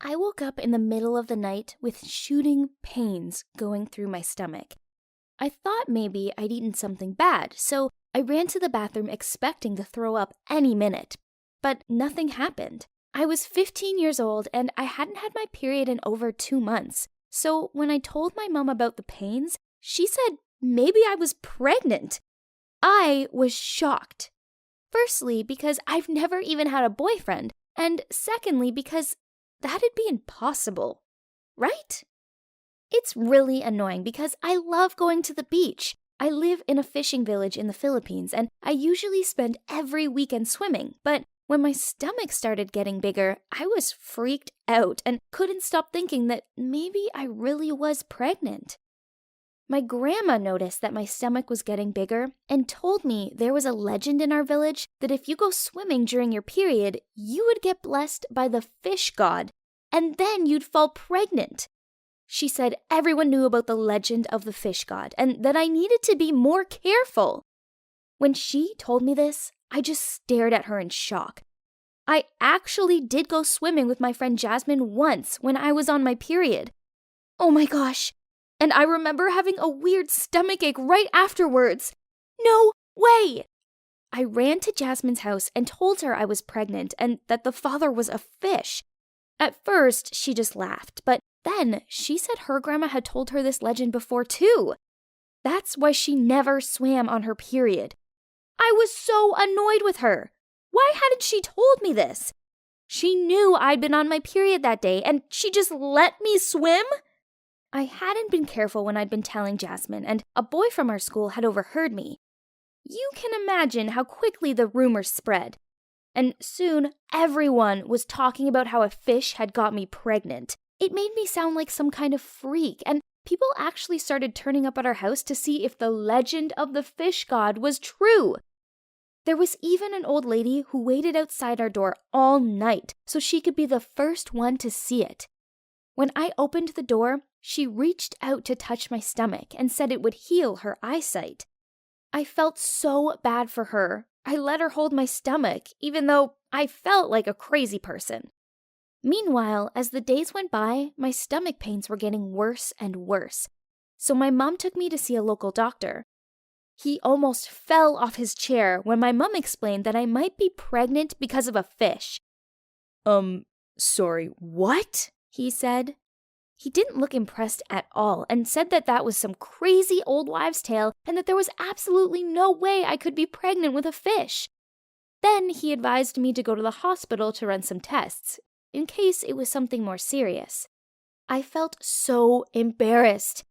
I woke up in the middle of the night with shooting pains going through my stomach. I thought maybe I'd eaten something bad, so I ran to the bathroom expecting to throw up any minute. But nothing happened. I was 15 years old and I hadn't had my period in over 2 months. So when I told my mom about the pains, she said maybe I was pregnant. I was shocked. Firstly, because I've never even had a boyfriend, and secondly, because that'd be impossible, right? It's really annoying because I love going to the beach. I live in a fishing village in the Philippines, and I usually spend every weekend swimming, but when my stomach started getting bigger, I was freaked out and couldn't stop thinking that maybe I really was pregnant. My grandma noticed that my stomach was getting bigger and told me there was a legend in our village that if you go swimming during your period, you would get blessed by the fish god, and then you'd fall pregnant. She said everyone knew about the legend of the fish god and that I needed to be more careful. When she told me this, I just stared at her in shock. I actually did go swimming with my friend Jasmine once when I was on my period. Oh my gosh! And I remember having a weird stomachache right afterwards. No way! I ran to Jasmine's house and told her I was pregnant and that the father was a fish. At first, she just laughed, but then she said her grandma had told her this legend before too. That's why she never swam on her period. I was so annoyed with her. Why hadn't she told me this? She knew I'd been on my period that day and she just let me swim? I hadn't been careful when I'd been telling Jasmine, and a boy from our school had overheard me. You can imagine how quickly the rumors spread. And soon, everyone was talking about how a fish had got me pregnant. It made me sound like some kind of freak, and people actually started turning up at our house to see if the legend of the fish god was true. There was even an old lady who waited outside our door all night so she could be the first one to see it. When I opened the door, she reached out to touch my stomach and said it would heal her eyesight. I felt so bad for her. I let her hold my stomach, even though I felt like a crazy person. Meanwhile, as the days went by, my stomach pains were getting worse and worse. So my mom took me to see a local doctor. He almost fell off his chair when my mom explained that I might be pregnant because of a fish. Sorry, what? He said. He didn't look impressed at all and said that that was some crazy old wives' tale and that there was absolutely no way I could be pregnant with a fish. Then he advised me to go to the hospital to run some tests, in case it was something more serious. I felt so embarrassed.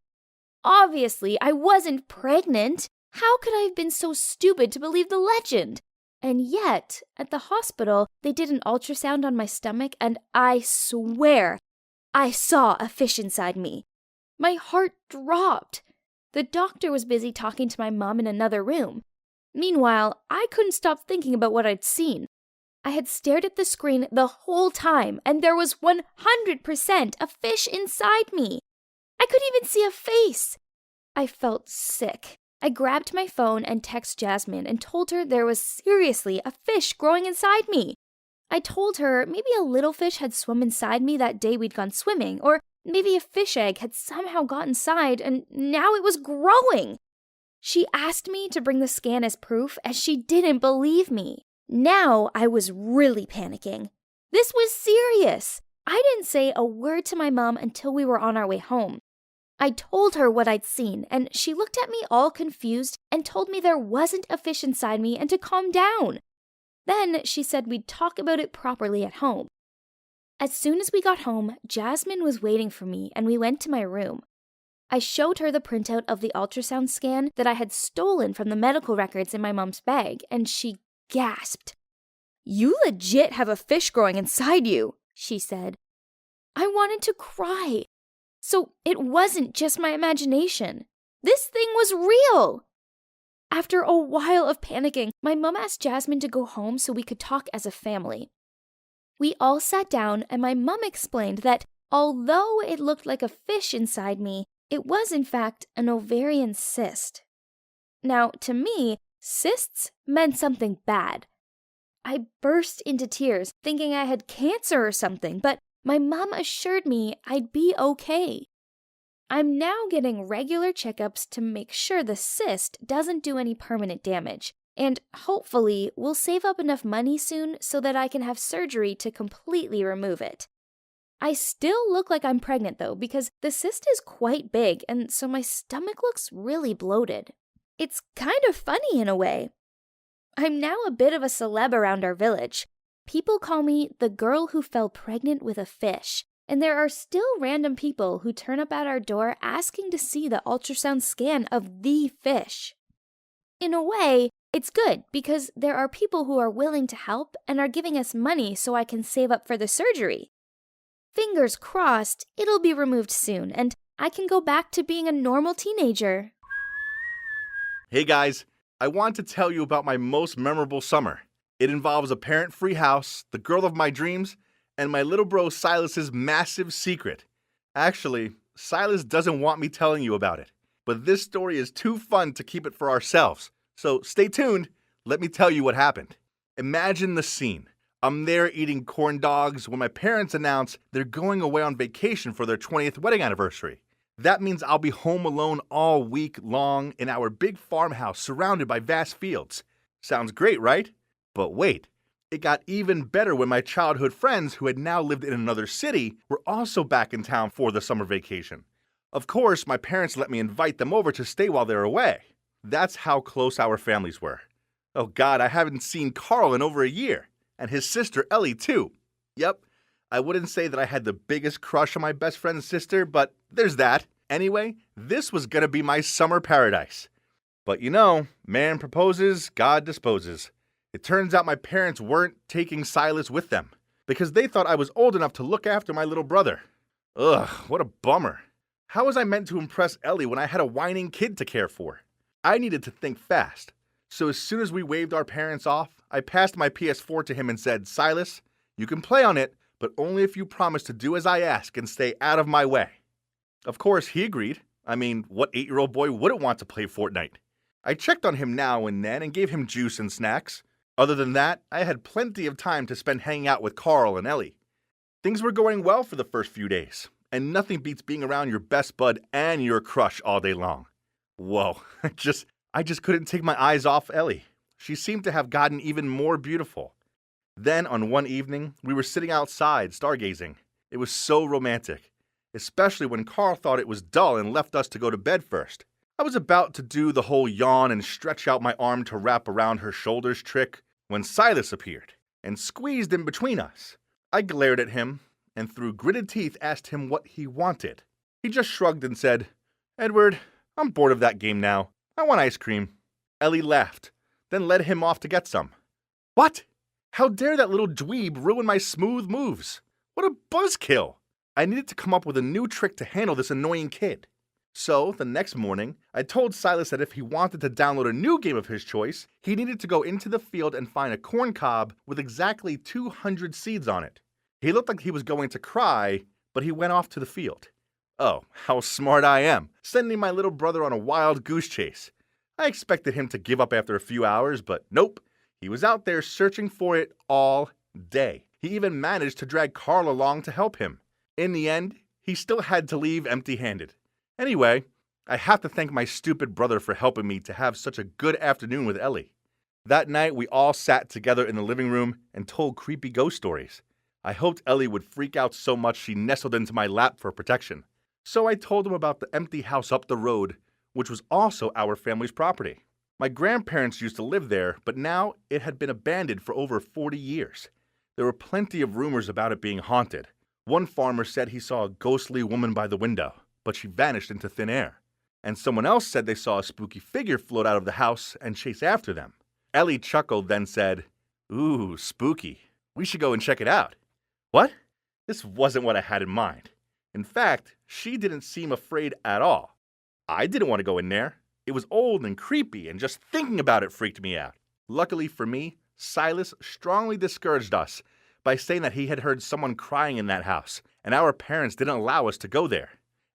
Obviously, I wasn't pregnant. How could I have been so stupid to believe the legend? And yet, at the hospital, they did an ultrasound on my stomach, and I swear, I saw a fish inside me. My heart dropped. The doctor was busy talking to my mom in another room. Meanwhile, I couldn't stop thinking about what I'd seen. I had stared at the screen the whole time, and there was 100% a fish inside me. I could even see a face. I felt sick. I grabbed my phone and texted Jasmine and told her there was seriously a fish growing inside me. I told her maybe a little fish had swum inside me that day we'd gone swimming, or maybe a fish egg had somehow got inside and now it was growing. She asked me to bring the scan as proof as she didn't believe me. Now I was really panicking. This was serious. I didn't say a word to my mom until we were on our way home. I told her what I'd seen, and she looked at me all confused and told me there wasn't a fish inside me and to calm down. Then she said we'd talk about it properly at home. As soon as we got home, Jasmine was waiting for me and we went to my room. I showed her the printout of the ultrasound scan that I had stolen from the medical records in my mom's bag, and she gasped. You legit have a fish growing inside you, she said. I wanted to cry. So it wasn't just my imagination. This thing was real. After a while of panicking, my mom asked Jasmine to go home so we could talk as a family. We all sat down and my mom explained that although it looked like a fish inside me, it was in fact an ovarian cyst. Now, to me, cysts meant something bad. I burst into tears, thinking I had cancer or something, but My mom assured me I'd be okay. I'm now getting regular checkups to make sure the cyst doesn't do any permanent damage, and hopefully we'll save up enough money soon so that I can have surgery to completely remove it. I still look like I'm pregnant though, because the cyst is quite big, and so my stomach looks really bloated. It's kind of funny in a way. I'm now a bit of a celeb around our village. People call me the girl who fell pregnant with a fish, and there are still random people who turn up at our door asking to see the ultrasound scan of the fish. In a way, it's good because there are people who are willing to help and are giving us money so I can save up for the surgery. Fingers crossed, it'll be removed soon, and I can go back to being a normal teenager. Hey guys, I want to tell you about my most memorable summer. It involves a parent-free house, the girl of my dreams, and my little bro Silas's massive secret. Actually, Silas doesn't want me telling you about it, but this story is too fun to keep it for ourselves. So stay tuned, let me tell you what happened. Imagine the scene. I'm there eating corn dogs when my parents announce they're going away on vacation for their 20th wedding anniversary. That means I'll be home alone all week long in our big farmhouse surrounded by vast fields. Sounds great, right? But wait, it got even better when my childhood friends who had now lived in another city were also back in town for the summer vacation. Of course, my parents let me invite them over to stay while they're away. That's how close our families were. Oh God, I haven't seen Carl in over a year. And his sister Ellie too. Yep, I wouldn't say that I had the biggest crush on my best friend's sister, but there's that. Anyway, this was gonna be my summer paradise. But you know, man proposes, God disposes. It turns out my parents weren't taking Silas with them because they thought I was old enough to look after my little brother. Ugh, what a bummer. How was I meant to impress Ellie when I had a whining kid to care for? I needed to think fast. So as soon as we waved our parents off, I passed my PS4 to him and said, Silas, you can play on it, but only if you promise to do as I ask and stay out of my way. Of course, he agreed. I mean, what 8-year-old boy wouldn't want to play Fortnite? I checked on him now and then and gave him juice and snacks. Other than that, I had plenty of time to spend hanging out with Carl and Ellie. Things were going well for the first few days, and nothing beats being around your best bud and your crush all day long. Whoa, I just couldn't take my eyes off Ellie. She seemed to have gotten even more beautiful. Then, on one evening, we were sitting outside, stargazing. It was so romantic, especially when Carl thought it was dull and left us to go to bed first. I was about to do the whole yawn and stretch out my arm to wrap around her shoulders trick when Silas appeared and squeezed in between us. I glared at him and through gritted teeth asked him what he wanted. He just shrugged and said, Edward, I'm bored of that game now. I want ice cream. Ellie laughed, then led him off to get some. What? How dare that little dweeb ruin my smooth moves? What a buzzkill! I needed to come up with a new trick to handle this annoying kid. So, the next morning, I told Silas that if he wanted to download a new game of his choice, he needed to go into the field and find a corn cob with exactly 200 seeds on it. He looked like he was going to cry, but he went off to the field. Oh, how smart I am, sending my little brother on a wild goose chase. I expected him to give up after a few hours, but nope. He was out there searching for it all day. He even managed to drag Carl along to help him. In the end, he still had to leave empty-handed. Anyway, I have to thank my stupid brother for helping me to have such a good afternoon with Ellie. That night, we all sat together in the living room and told creepy ghost stories. I hoped Ellie would freak out so much she nestled into my lap for protection. So I told him about the empty house up the road, which was also our family's property. My grandparents used to live there, but now it had been abandoned for over 40 years. There were plenty of rumors about it being haunted. One farmer said he saw a ghostly woman by the window, but she vanished into thin air. And someone else said they saw a spooky figure float out of the house and chase after them. Ellie chuckled, then said, Ooh, spooky. We should go and check it out. What? This wasn't what I had in mind. In fact, she didn't seem afraid at all. I didn't want to go in there. It was old and creepy, and just thinking about it freaked me out. Luckily for me, Silas strongly discouraged us by saying that he had heard someone crying in that house, and our parents didn't allow us to go there.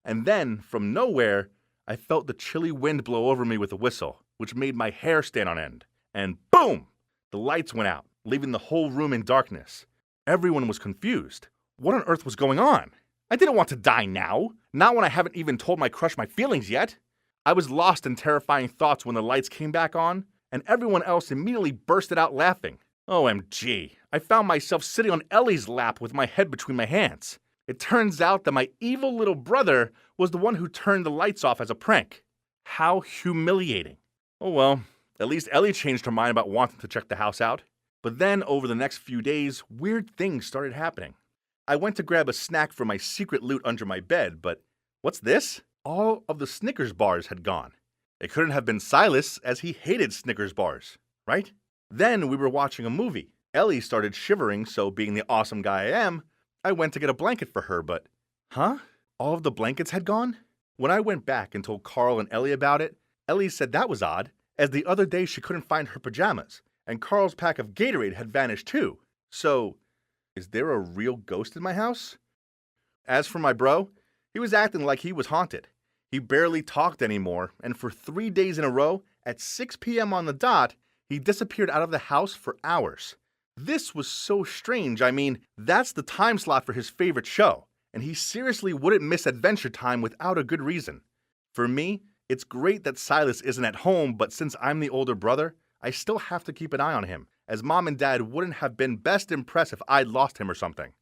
And then, from nowhere, I felt the chilly wind blow over me with a whistle, which made my hair stand on end. And boom! The lights went out, leaving the whole room in darkness. Everyone was confused. What on earth was going on? I didn't want to die now. Not when I haven't even told my crush my feelings yet. I was lost in terrifying thoughts when the lights came back on, and everyone else immediately bursted out laughing. OMG, I found myself sitting on Ellie's lap with my head between my hands. It turns out that my evil little brother was the one who turned the lights off as a prank. How humiliating. Oh well, at least Ellie changed her mind about wanting to check the house out. But then, over the next few days, weird things started happening. I went to grab a snack for my secret loot under my bed, but what's this? All of the Snickers bars had gone. It couldn't have been Silas, as he hated Snickers bars, right? Then we were watching a movie. Ellie started shivering, so being the awesome guy I am, I went to get a blanket for her, but huh? All of the blankets had gone? When I went back and told Carl and Ellie about it, Ellie said that was odd, as the other day she couldn't find her pajamas, and Carl's pack of Gatorade had vanished too. So, is there a real ghost in my house? As for my bro, he was acting like he was haunted. He barely talked anymore, and for 3 days in a row, at 6 p.m. on the dot, he disappeared out of the house for hours. This was so strange. I mean, that's the time slot for his favorite show, and he seriously wouldn't miss Adventure Time without a good reason. For me, it's great that Silas isn't at home, but since I'm the older brother, I still have to keep an eye on him, as Mom and Dad wouldn't have been best impressed if I'd lost him or something.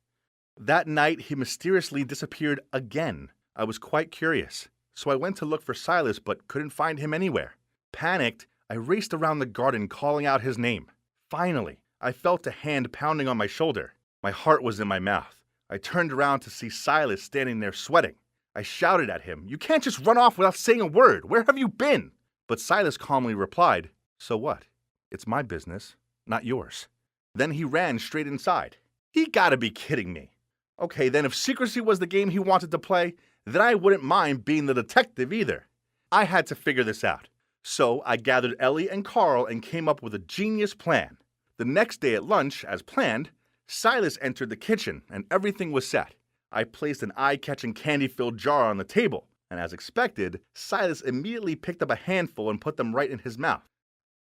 That night, he mysteriously disappeared again. I was quite curious, so I went to look for Silas but couldn't find him anywhere. Panicked, I raced around the garden calling out his name. Finally, I felt a hand pounding on my shoulder. My heart was in my mouth. I turned around to see Silas standing there sweating. I shouted at him, "You can't just run off without saying a word. Where have you been?" But Silas calmly replied, "So what? It's my business, not yours." Then he ran straight inside. He gotta be kidding me. Okay, then if secrecy was the game he wanted to play, then I wouldn't mind being the detective either. I had to figure this out. So I gathered Ellie and Carl and came up with a genius plan. The next day at lunch, as planned, Silas entered the kitchen and everything was set. I placed an eye-catching candy-filled jar on the table, and as expected, Silas immediately picked up a handful and put them right in his mouth.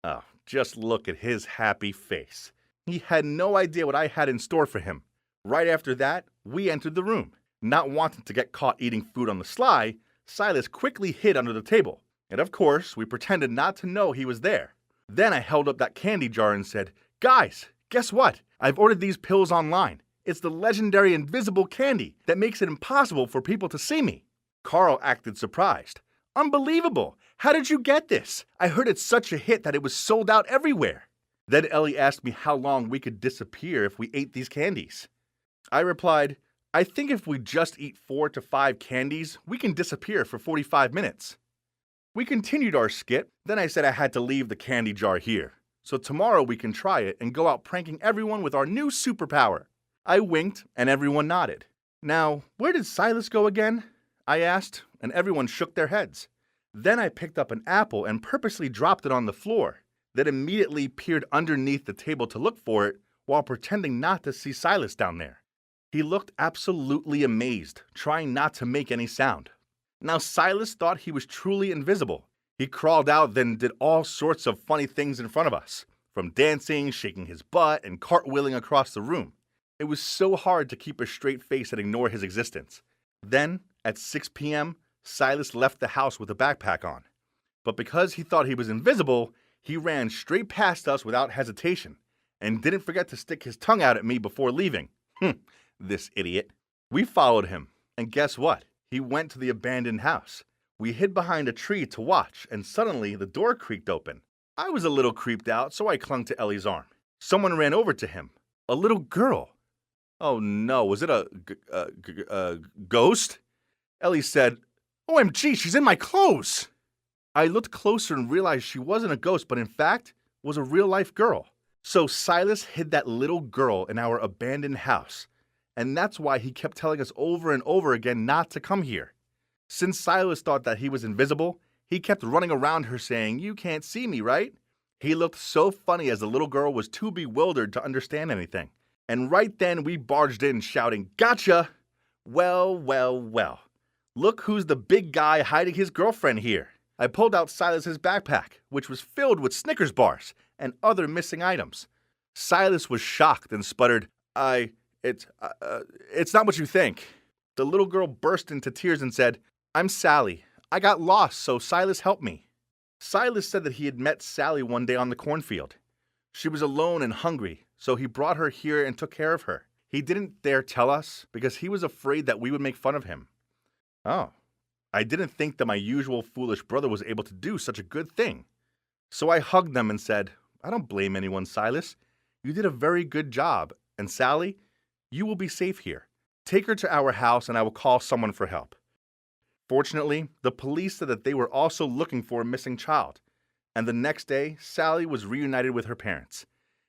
Oh, just look at his happy face. He had no idea what I had in store for him. Right after that, we entered the room. Not wanting to get caught eating food on the sly, Silas quickly hid under the table. And of course, we pretended not to know he was there. Then I held up that candy jar and said, "Guys, guess what? I've ordered these pills online. It's the legendary invisible candy that makes it impossible for people to see me." Carl acted surprised. "Unbelievable! How did you get this? I heard it's such a hit that it was sold out everywhere." Then Ellie asked me how long we could disappear if we ate these candies. I replied, "I think if we just eat 4 to 5 candies, we can disappear for 45 minutes. We continued our skit, then I said I had to leave the candy jar here. So tomorrow we can try it and go out pranking everyone with our new superpower. I winked and everyone nodded. Now, where did Silas go again? I asked, and everyone shook their heads. Then I picked up an apple and purposely dropped it on the floor, then immediately peered underneath the table to look for it while pretending not to see Silas down there. He looked absolutely amazed, trying not to make any sound. Now Silas thought he was truly invisible. He crawled out, then did all sorts of funny things in front of us, from dancing, shaking his butt, and cartwheeling across the room. It was so hard to keep a straight face and ignore his existence. Then, at 6 p.m., Silas left the house with a backpack on. But because he thought he was invisible, he ran straight past us without hesitation, and didn't forget to stick his tongue out at me before leaving. This idiot. We followed him, and guess what? He went to the abandoned house. We hid behind a tree to watch, and suddenly the door creaked open. I was a little creeped out, so I clung to Ellie's arm. Someone ran over to him. A little girl. Oh no, was it a ghost? Ellie said, "OMG, she's in my clothes!" I looked closer and realized she wasn't a ghost, but in fact, was a real-life girl. So Silas hid that little girl in our abandoned house, and that's why he kept telling us over and over again not to come here. Since Silas thought that he was invisible, he kept running around her saying, "You can't see me, right?" He looked so funny as the little girl was too bewildered to understand anything. And right then we barged in shouting, "Gotcha!" Well, well, well. Look who's the big guy hiding his girlfriend here. I pulled out Silas's backpack, which was filled with Snickers bars and other missing items. Silas was shocked and sputtered, It's not what you think. The little girl burst into tears and said, "I'm Sally. I got lost, so Silas helped me." Silas said that he had met Sally one day on the cornfield. She was alone and hungry, so he brought her here and took care of her. He didn't dare tell us because he was afraid that we would make fun of him. Oh, I didn't think that my usual foolish brother was able to do such a good thing. So I hugged them and said, "I don't blame anyone, Silas. You did a very good job, and Sally, you will be safe here. Take her to our house and I will call someone for help." Fortunately, the police said that they were also looking for a missing child, and the next day, Sally was reunited with her parents.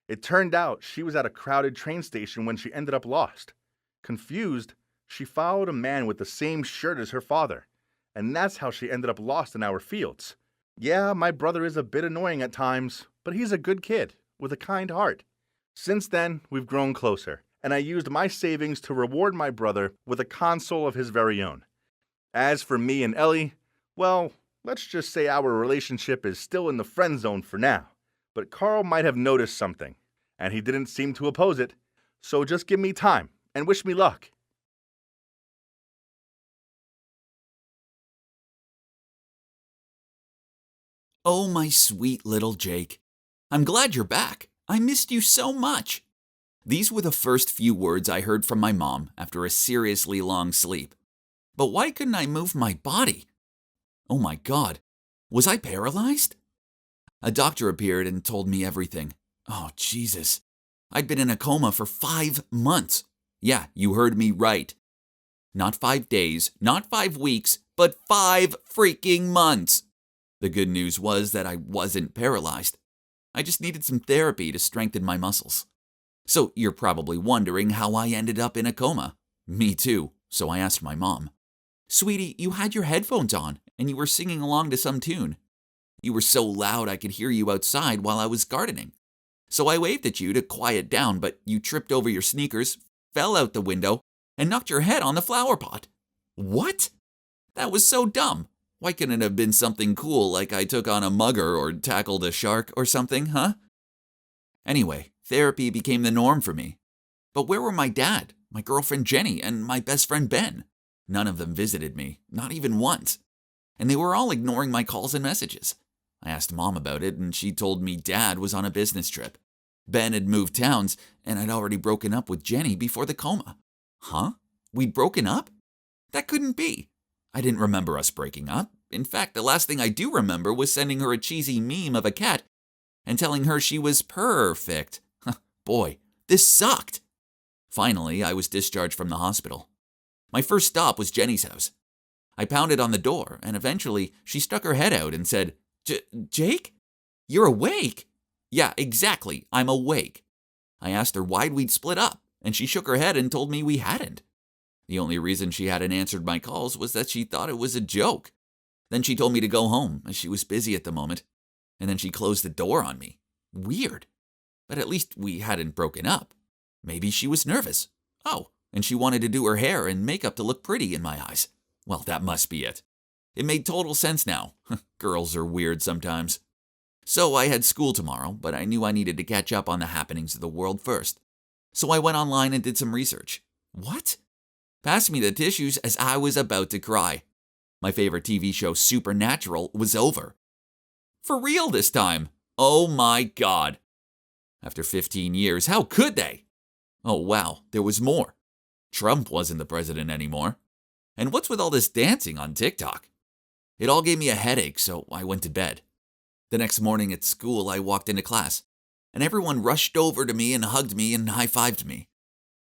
It turned out she was at a crowded train station when she ended up lost. Confused, she followed a man with the same shirt as her father, and that's how she ended up lost in our fields. Yeah, my brother is a bit annoying at times, but he's a good kid with a kind heart. Since then, we've grown closer, and I used my savings to reward my brother with a console of his very own. As for me and Ellie, well, let's just say our relationship is still in the friend zone for now. But Carl might have noticed something, and he didn't seem to oppose it. So just give me time and wish me luck. Oh, my sweet little Jake. I'm glad you're back. I missed you so much. These were the first few words I heard from my mom after a seriously long sleep. But why couldn't I move my body? Oh my God, was I paralyzed? A doctor appeared and told me everything. Oh, Jesus. I'd been in a coma for 5 months. Yeah, you heard me right. Not 5 days, not 5 weeks, but 5 freaking months. The good news was that I wasn't paralyzed. I just needed some therapy to strengthen my muscles. So you're probably wondering how I ended up in a coma. Me too, so I asked my mom. "Sweetie, you had your headphones on and you were singing along to some tune. You were so loud I could hear you outside while I was gardening. So I waved at you to quiet down, but you tripped over your sneakers, fell out the window, and knocked your head on the flower pot." What? That was so dumb. Why couldn't it have been something cool like I took on a mugger or tackled a shark or something, huh? Anyway, therapy became the norm for me. But where were my dad, my girlfriend Jenny, and my best friend Ben? None of them visited me, not even once. And they were all ignoring my calls and messages. I asked Mom about it, and she told me Dad was on a business trip. Ben had moved towns, and I'd already broken up with Jenny before the coma. Huh? We'd broken up? That couldn't be. I didn't remember us breaking up. In fact, the last thing I do remember was sending her a cheesy meme of a cat and telling her she was perfect. Boy, this sucked. Finally, I was discharged from the hospital. My first stop was Jenny's house. I pounded on the door, and eventually she stuck her head out and said, "Jake? You're awake?" "Yeah, exactly, I'm awake." I asked her why'd we'd split up, and she shook her head and told me we hadn't. The only reason she hadn't answered my calls was that she thought it was a joke. Then she told me to go home, as she was busy at the moment, and then she closed the door on me. Weird. But at least we hadn't broken up. Maybe she was nervous. Oh, and she wanted to do her hair and makeup to look pretty in my eyes. Well, that must be it. It made total sense now. Girls are weird sometimes. So I had school tomorrow, but I knew I needed to catch up on the happenings of the world first. So I went online and did some research. What? Pass me the tissues as I was about to cry. My favorite TV show, Supernatural, was over. For real this time. Oh my God. After 15 years, how could they? Oh wow, there was more. Trump wasn't the president anymore. And what's with all this dancing on TikTok? It all gave me a headache, so I went to bed. The next morning at school, I walked into class, and everyone rushed over to me and hugged me and high-fived me.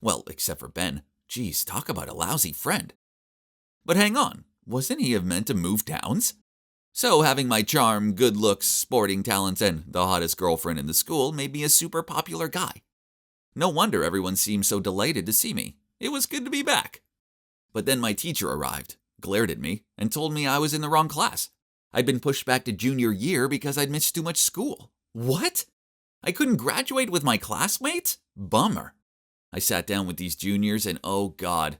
Well, except for Ben. Geez, talk about a lousy friend. But hang on, wasn't he meant to move towns? So having my charm, good looks, sporting talents, and the hottest girlfriend in the school made me a super popular guy. No wonder everyone seemed so delighted to see me. It was good to be back. But then my teacher arrived, glared at me, and told me I was in the wrong class. I'd been pushed back to junior year because I'd missed too much school. What? I couldn't graduate with my classmates? Bummer. I sat down with these juniors and oh God.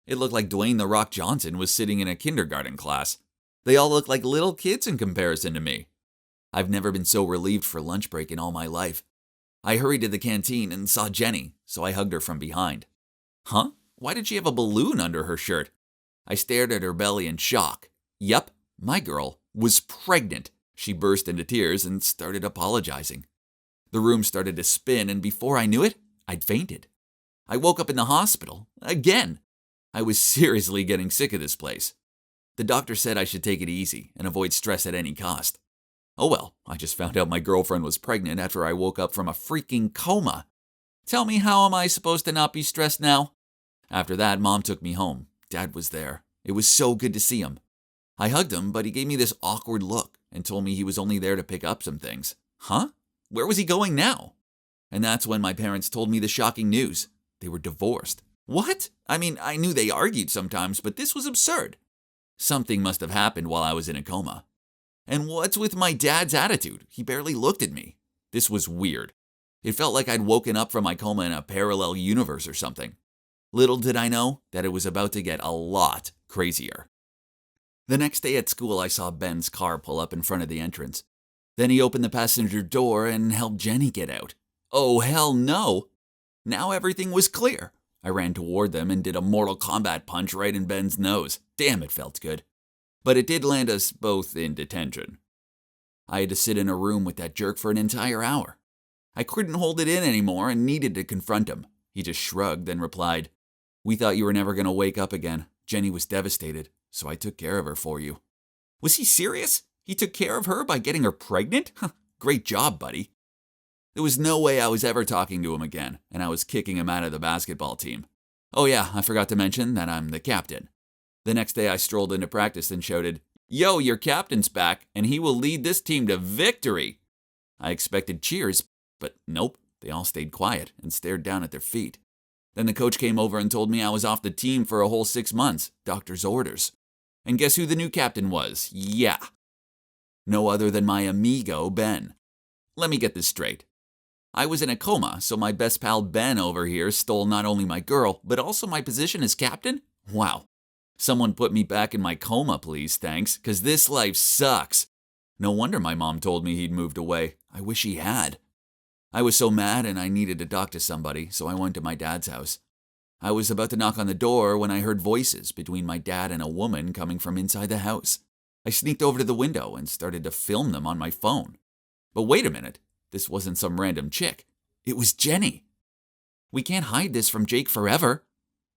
It looked like Dwayne "The Rock" Johnson was sitting in a kindergarten class. They all looked like little kids in comparison to me. I've never been so relieved for lunch break in all my life. I hurried to the canteen and saw Jenny, so I hugged her from behind. Huh? Why did she have a balloon under her shirt? I stared at her belly in shock. Yep, my girl was pregnant. She burst into tears and started apologizing. The room started to spin, and before I knew it, I'd fainted. I woke up in the hospital. Again. I was seriously getting sick of this place. The doctor said I should take it easy and avoid stress at any cost. Oh well, I just found out my girlfriend was pregnant after I woke up from a freaking coma. Tell me, how am I supposed to not be stressed now? After that, Mom took me home. Dad was there. It was so good to see him. I hugged him, but he gave me this awkward look and told me he was only there to pick up some things. Huh? Where was he going now? And that's when my parents told me the shocking news. They were divorced. What? I mean, I knew they argued sometimes, but this was absurd. Something must have happened while I was in a coma. And what's with my dad's attitude? He barely looked at me. This was weird. It felt like I'd woken up from my coma in a parallel universe or something. Little did I know that it was about to get a lot crazier. The next day at school, I saw Ben's car pull up in front of the entrance. Then he opened the passenger door and helped Jenny get out. Oh, hell no! Now everything was clear. I ran toward them and did a Mortal Kombat punch right in Ben's nose. Damn, it felt good. But it did land us both in detention. I had to sit in a room with that jerk for an entire hour. I couldn't hold it in anymore and needed to confront him. He just shrugged and replied, "We thought you were never going to wake up again. Jenny was devastated, so I took care of her for you." Was he serious? He took care of her by getting her pregnant? Great job, buddy. There was no way I was ever talking to him again, and I was kicking him out of the basketball team. Oh yeah, I forgot to mention that I'm the captain. The next day I strolled into practice and shouted, "Yo, your captain's back, and he will lead this team to victory." I expected cheers, but nope, they all stayed quiet and stared down at their feet. Then the coach came over and told me I was off the team for a whole 6 months, doctor's orders. And guess who the new captain was? Yeah. No other than my amigo, Ben. Let me get this straight. I was in a coma, so my best pal Ben over here stole not only my girl, but also my position as captain? Wow. Someone put me back in my coma, please, thanks, because this life sucks. No wonder my mom told me he'd moved away. I wish he had. I was so mad and I needed to talk to somebody, so I went to my dad's house. I was about to knock on the door when I heard voices between my dad and a woman coming from inside the house. I sneaked over to the window and started to film them on my phone. But wait a minute, this wasn't some random chick. It was Jenny. "We can't hide this from Jake forever."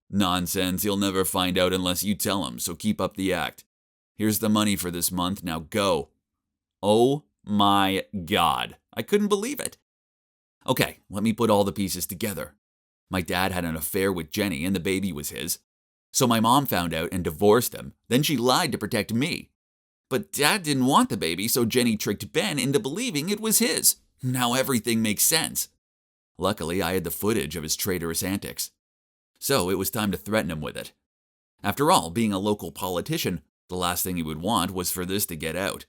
"Nonsense, he'll never find out unless you tell him, so keep up the act. Here's the money for this month, now go." Oh my God, I couldn't believe it. Okay, let me put all the pieces together. My dad had an affair with Jenny and the baby was his. So my mom found out and divorced him. Then she lied to protect me. But Dad didn't want the baby, so Jenny tricked Ben into believing it was his. Now everything makes sense. Luckily, I had the footage of his traitorous antics. So it was time to threaten him with it. After all, being a local politician, the last thing he would want was for this to get out.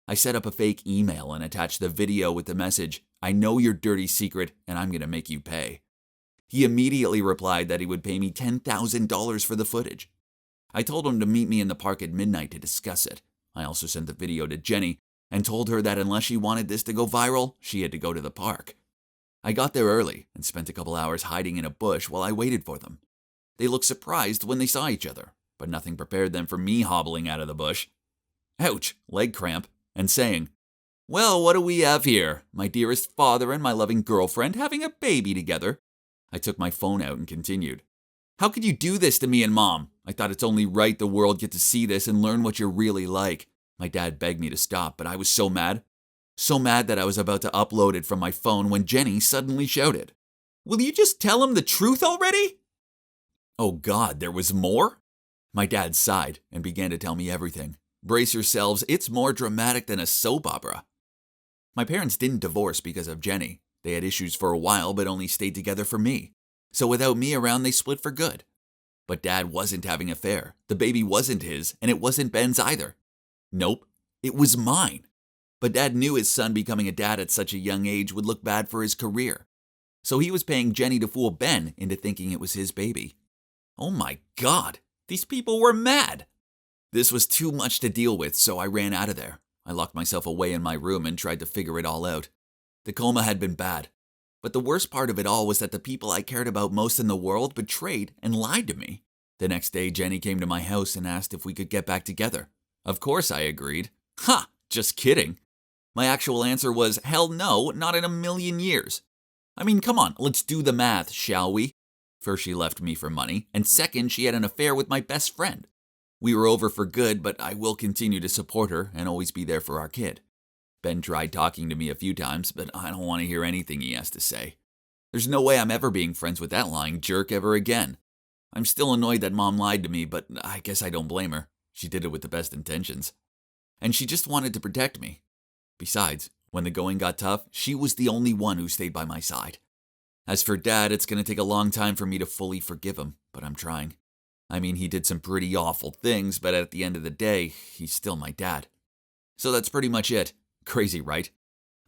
I set up a fake email and attached the video with the message, "I know your dirty secret and I'm going to make you pay." He immediately replied that he would pay me $10,000 for the footage. I told him to meet me in the park at midnight to discuss it. I also sent the video to Jenny and told her that unless she wanted this to go viral, she had to go to the park. I got there early and spent a couple hours hiding in a bush while I waited for them. They looked surprised when they saw each other, but nothing prepared them for me hobbling out of the bush. Ouch, leg cramp, and saying, "Well, what do we have here? My dearest father and my loving girlfriend having a baby together." I took my phone out and continued. "How could you do this to me and Mom? I thought it's only right the world get to see this and learn what you're really like." My dad begged me to stop, but I was so mad. So mad that I was about to upload it from my phone when Jenny suddenly shouted, "Will you just tell him the truth already?" Oh God, there was more? My dad sighed and began to tell me everything. Brace yourselves, it's more dramatic than a soap opera. My parents didn't divorce because of Jenny. They had issues for a while but only stayed together for me. So without me around, they split for good. But Dad wasn't having an affair. The baby wasn't his, and it wasn't Ben's either. Nope, it was mine. But Dad knew his son becoming a dad at such a young age would look bad for his career. So he was paying Jenny to fool Ben into thinking it was his baby. Oh my God, these people were mad. This was too much to deal with, so I ran out of there. I locked myself away in my room and tried to figure it all out. The coma had been bad. But the worst part of it all was that the people I cared about most in the world betrayed and lied to me. The next day, Jenny came to my house and asked if we could get back together. Of course I agreed. Ha! Just kidding. My actual answer was, hell no, not in a million years. I mean, come on, let's do the math, shall we? First, she left me for money, and second, she had an affair with my best friend. We were over for good, but I will continue to support her and always be there for our kid. Ben tried talking to me a few times, but I don't want to hear anything he has to say. There's no way I'm ever being friends with that lying jerk ever again. I'm still annoyed that Mom lied to me, but I guess I don't blame her. She did it with the best intentions. And she just wanted to protect me. Besides, when the going got tough, she was the only one who stayed by my side. As for Dad, it's going to take a long time for me to fully forgive him, but I'm trying. I mean, he did some pretty awful things, but at the end of the day, he's still my dad. So that's pretty much it. Crazy, right?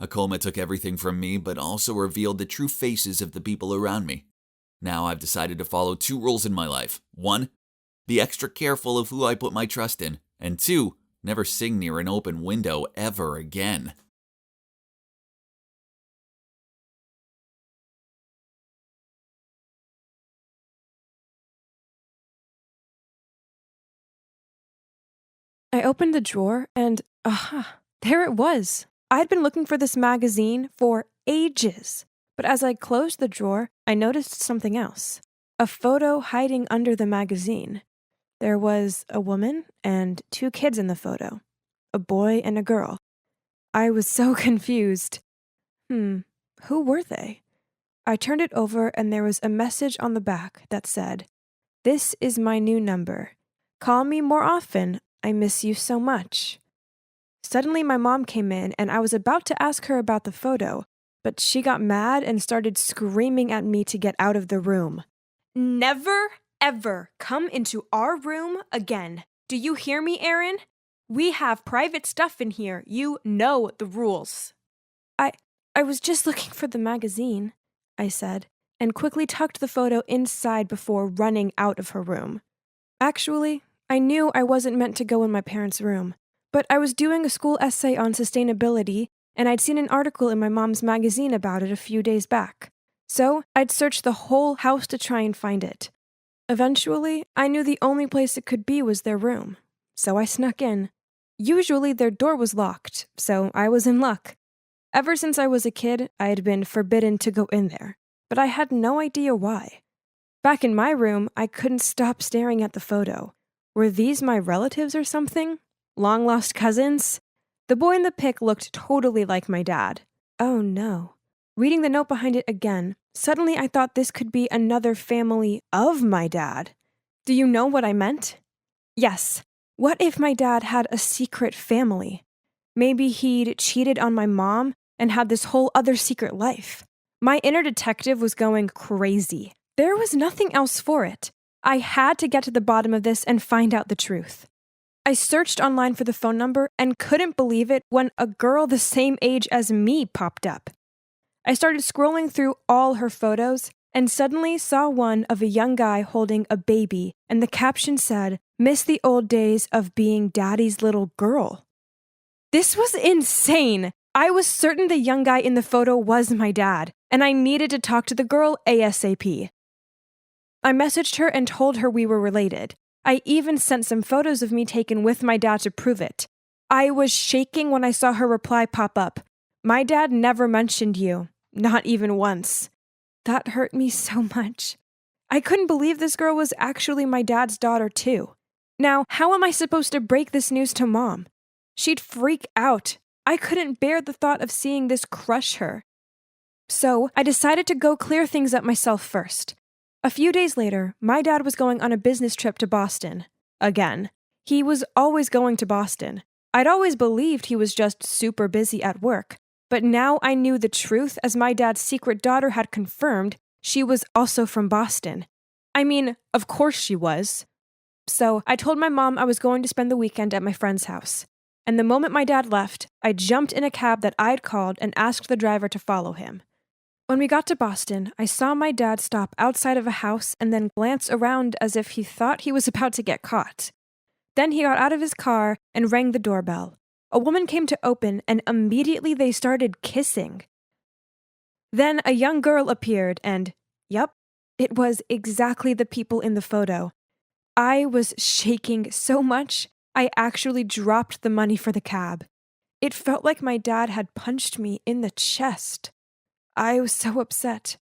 A coma took everything from me, but also revealed the true faces of the people around me. Now I've decided to follow 2 rules in my life. 1, be extra careful of who I put my trust in. And 2, never sing near an open window ever again. I opened the drawer and, there it was. I'd been looking for this magazine for ages. But as I closed the drawer, I noticed something else. A photo hiding under the magazine. There was a woman and 2 kids in the photo. A boy and a girl. I was so confused. Who were they? I turned it over and there was a message on the back that said, "This is my new number. Call me more often. I miss you so much." Suddenly my mom came in and I was about to ask her about the photo, but she got mad and started screaming at me to get out of the room. "Never, ever come into our room again. Do you hear me, Aaron? We have private stuff in here. You know the rules." I was just looking for the magazine, I said, and quickly tucked the photo inside before running out of her room. Actually, I knew I wasn't meant to go in my parents' room, but I was doing a school essay on sustainability, and I'd seen an article in my mom's magazine about it a few days back. So I'd searched the whole house to try and find it. Eventually, I knew the only place it could be was their room, so I snuck in. Usually their door was locked, so I was in luck. Ever since I was a kid, I had been forbidden to go in there, but I had no idea why. Back in my room, I couldn't stop staring at the photo. Were these my relatives or something? Long-lost cousins? The boy in the pic looked totally like my dad. Oh no. Reading the note behind it again, suddenly I thought this could be another family of my dad. Do you know what I meant? Yes. What if my dad had a secret family? Maybe he'd cheated on my mom and had this whole other secret life. My inner detective was going crazy. There was nothing else for it. I had to get to the bottom of this and find out the truth. I searched online for the phone number and couldn't believe it when a girl the same age as me popped up. I started scrolling through all her photos and suddenly saw one of a young guy holding a baby, and the caption said, "Miss the old days of being daddy's little girl." This was insane. I was certain the young guy in the photo was my dad, and I needed to talk to the girl ASAP. I messaged her and told her we were related. I even sent some photos of me taken with my dad to prove it. I was shaking when I saw her reply pop up. "My dad never mentioned you, not even once." That hurt me so much. I couldn't believe this girl was actually my dad's daughter too. Now, how am I supposed to break this news to Mom? She'd freak out. I couldn't bear the thought of seeing this crush her. So I decided to go clear things up myself first. A few days later, my dad was going on a business trip to Boston. Again. He was always going to Boston. I'd always believed he was just super busy at work, but now I knew the truth as my dad's secret daughter had confirmed she was also from Boston. I mean, of course she was. So I told my mom I was going to spend the weekend at my friend's house. And the moment my dad left, I jumped in a cab that I'd called and asked the driver to follow him. When we got to Boston, I saw my dad stop outside of a house and then glance around as if he thought he was about to get caught. Then he got out of his car and rang the doorbell. A woman came to open and immediately they started kissing. Then a young girl appeared and, yep, it was exactly the people in the photo. I was shaking so much, I actually dropped the money for the cab. It felt like my dad had punched me in the chest. I was so upset.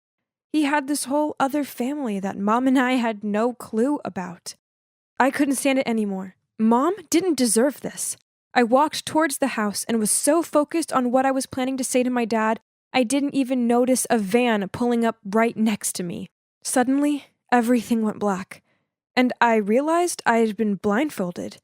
He had this whole other family that Mom and I had no clue about. I couldn't stand it anymore. Mom didn't deserve this. I walked towards the house and was so focused on what I was planning to say to my dad, I didn't even notice a van pulling up right next to me. Suddenly, everything went black, and I realized I had been blindfolded.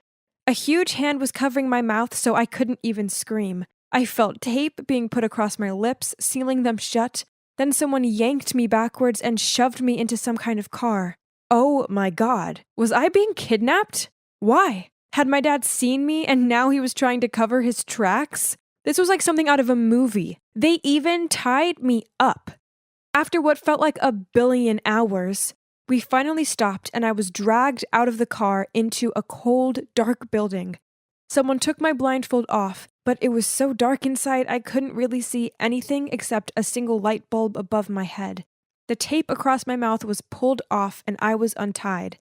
A huge hand was covering my mouth so I couldn't even scream. I felt tape being put across my lips, sealing them shut. Then someone yanked me backwards and shoved me into some kind of car. Oh my God, was I being kidnapped? Why? Had my dad seen me and now he was trying to cover his tracks? This was like something out of a movie. They even tied me up. After what felt like a billion hours, we finally stopped and I was dragged out of the car into a cold, dark building. Someone took my blindfold off, but it was so dark inside I couldn't really see anything except a single light bulb above my head. The tape across my mouth was pulled off and I was untied.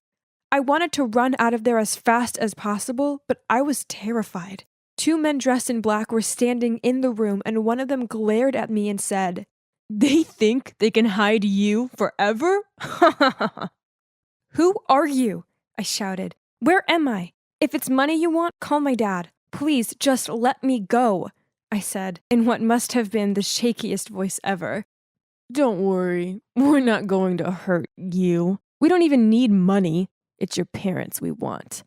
I wanted to run out of there as fast as possible, but I was terrified. 2 men dressed in black were standing in the room and one of them glared at me and said, "They think they can hide you forever?" "Who are you?" I shouted. "Where am I? If it's money you want, call my dad. Please, just let me go," I said, in what must have been the shakiest voice ever. "Don't worry, we're not going to hurt you. We don't even need money. It's your parents we want.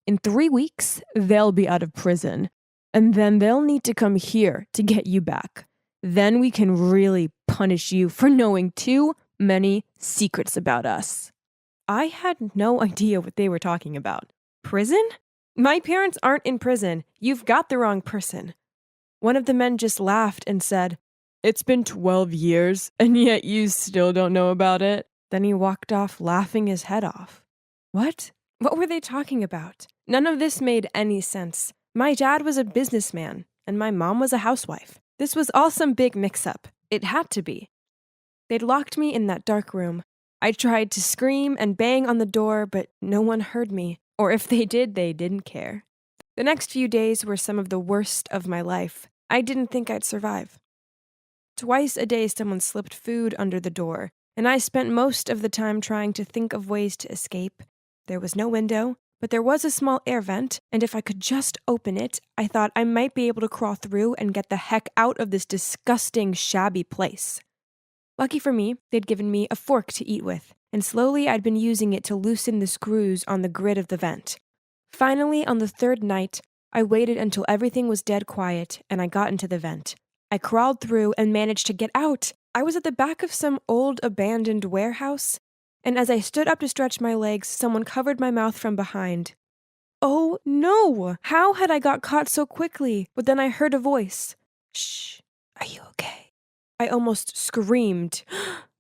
In 3 weeks, they'll be out of prison, and then they'll need to come here to get you back. Then we can really punish you for knowing too many secrets about us." I had no idea what they were talking about. Prison? My parents aren't in prison. You've got the wrong person. One of the men just laughed and said, "It's been 12 years, and yet you still don't know about it." Then he walked off laughing his head off. What? What were they talking about? None of this made any sense. My dad was a businessman, and my mom was a housewife. This was all some big mix-up. It had to be. They'd locked me in that dark room. I tried to scream and bang on the door, but no one heard me. Or if they did, they didn't care. The next few days were some of the worst of my life. I didn't think I'd survive. Twice a day, someone slipped food under the door, and I spent most of the time trying to think of ways to escape. There was no window, but there was a small air vent, and if I could just open it, I thought I might be able to crawl through and get the heck out of this disgusting, shabby place. Lucky for me, they'd given me a fork to eat with, and slowly I'd been using it to loosen the screws on the grid of the vent. Finally, on the 3rd night, I waited until everything was dead quiet, and I got into the vent. I crawled through and managed to get out. I was at the back of some old abandoned warehouse, and as I stood up to stretch my legs, someone covered my mouth from behind. Oh no! How had I got caught so quickly? But then I heard a voice. "Shh, are you okay?" I almost screamed.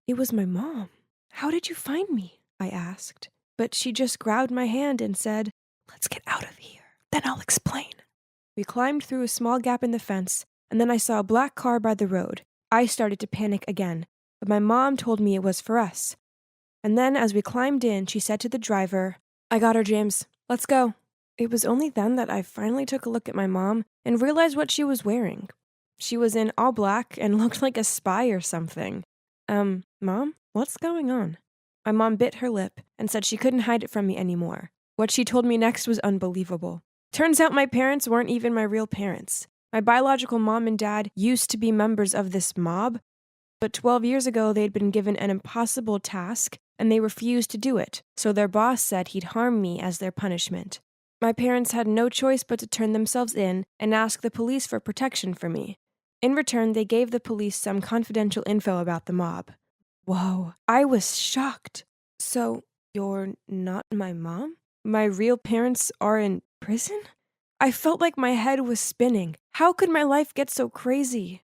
It was my mom. "How did you find me?" I asked. But she just grabbed my hand and said, "Let's get out of here, then I'll explain." We climbed through a small gap in the fence, and then I saw a black car by the road. I started to panic again, but my mom told me it was for us. And then as we climbed in, she said to the driver, "I got her, James. Let's go." It was only then that I finally took a look at my mom and realized what she was wearing. She was in all black and looked like a spy or something. Mom, what's going on?" My mom bit her lip and said she couldn't hide it from me anymore. What she told me next was unbelievable. Turns out my parents weren't even my real parents. My biological mom and dad used to be members of this mob, but 12 years ago they'd been given an impossible task and they refused to do it, so their boss said he'd harm me as their punishment. My parents had no choice but to turn themselves in and ask the police for protection for me. In return, they gave the police some confidential info about the mob. Whoa, I was shocked. "So, you're not my mom? My real parents are in prison?" I felt like my head was spinning. How could my life get so crazy?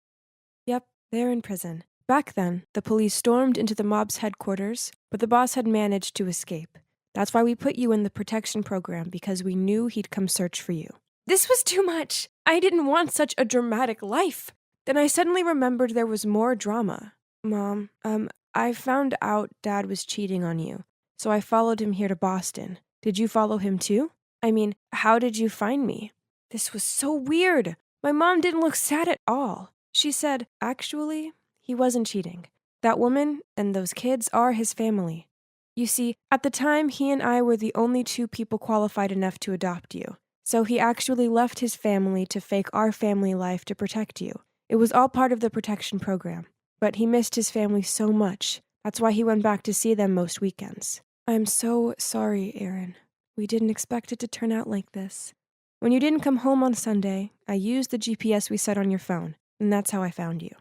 Yep, they're in prison. Back then, the police stormed into the mob's headquarters, but the boss had managed to escape. That's why we put you in the protection program, because we knew he'd come search for you. This was too much. I didn't want such a dramatic life. Then I suddenly remembered there was more drama. Mom, I found out Dad was cheating on you, so I followed him here to Boston. Did you follow him too? I mean, how did you find me? This was so weird. My mom didn't look sad at all. She said, actually, he wasn't cheating. That woman and those kids are his family. You see, at the time, he and I were the only two people qualified enough to adopt you. So he actually left his family to fake our family life to protect you. It was all part of the protection program. But he missed his family so much. That's why he went back to see them most weekends. I'm so sorry, Aaron. We didn't expect it to turn out like this. When you didn't come home on Sunday, I used the GPS we set on your phone, and that's how I found you.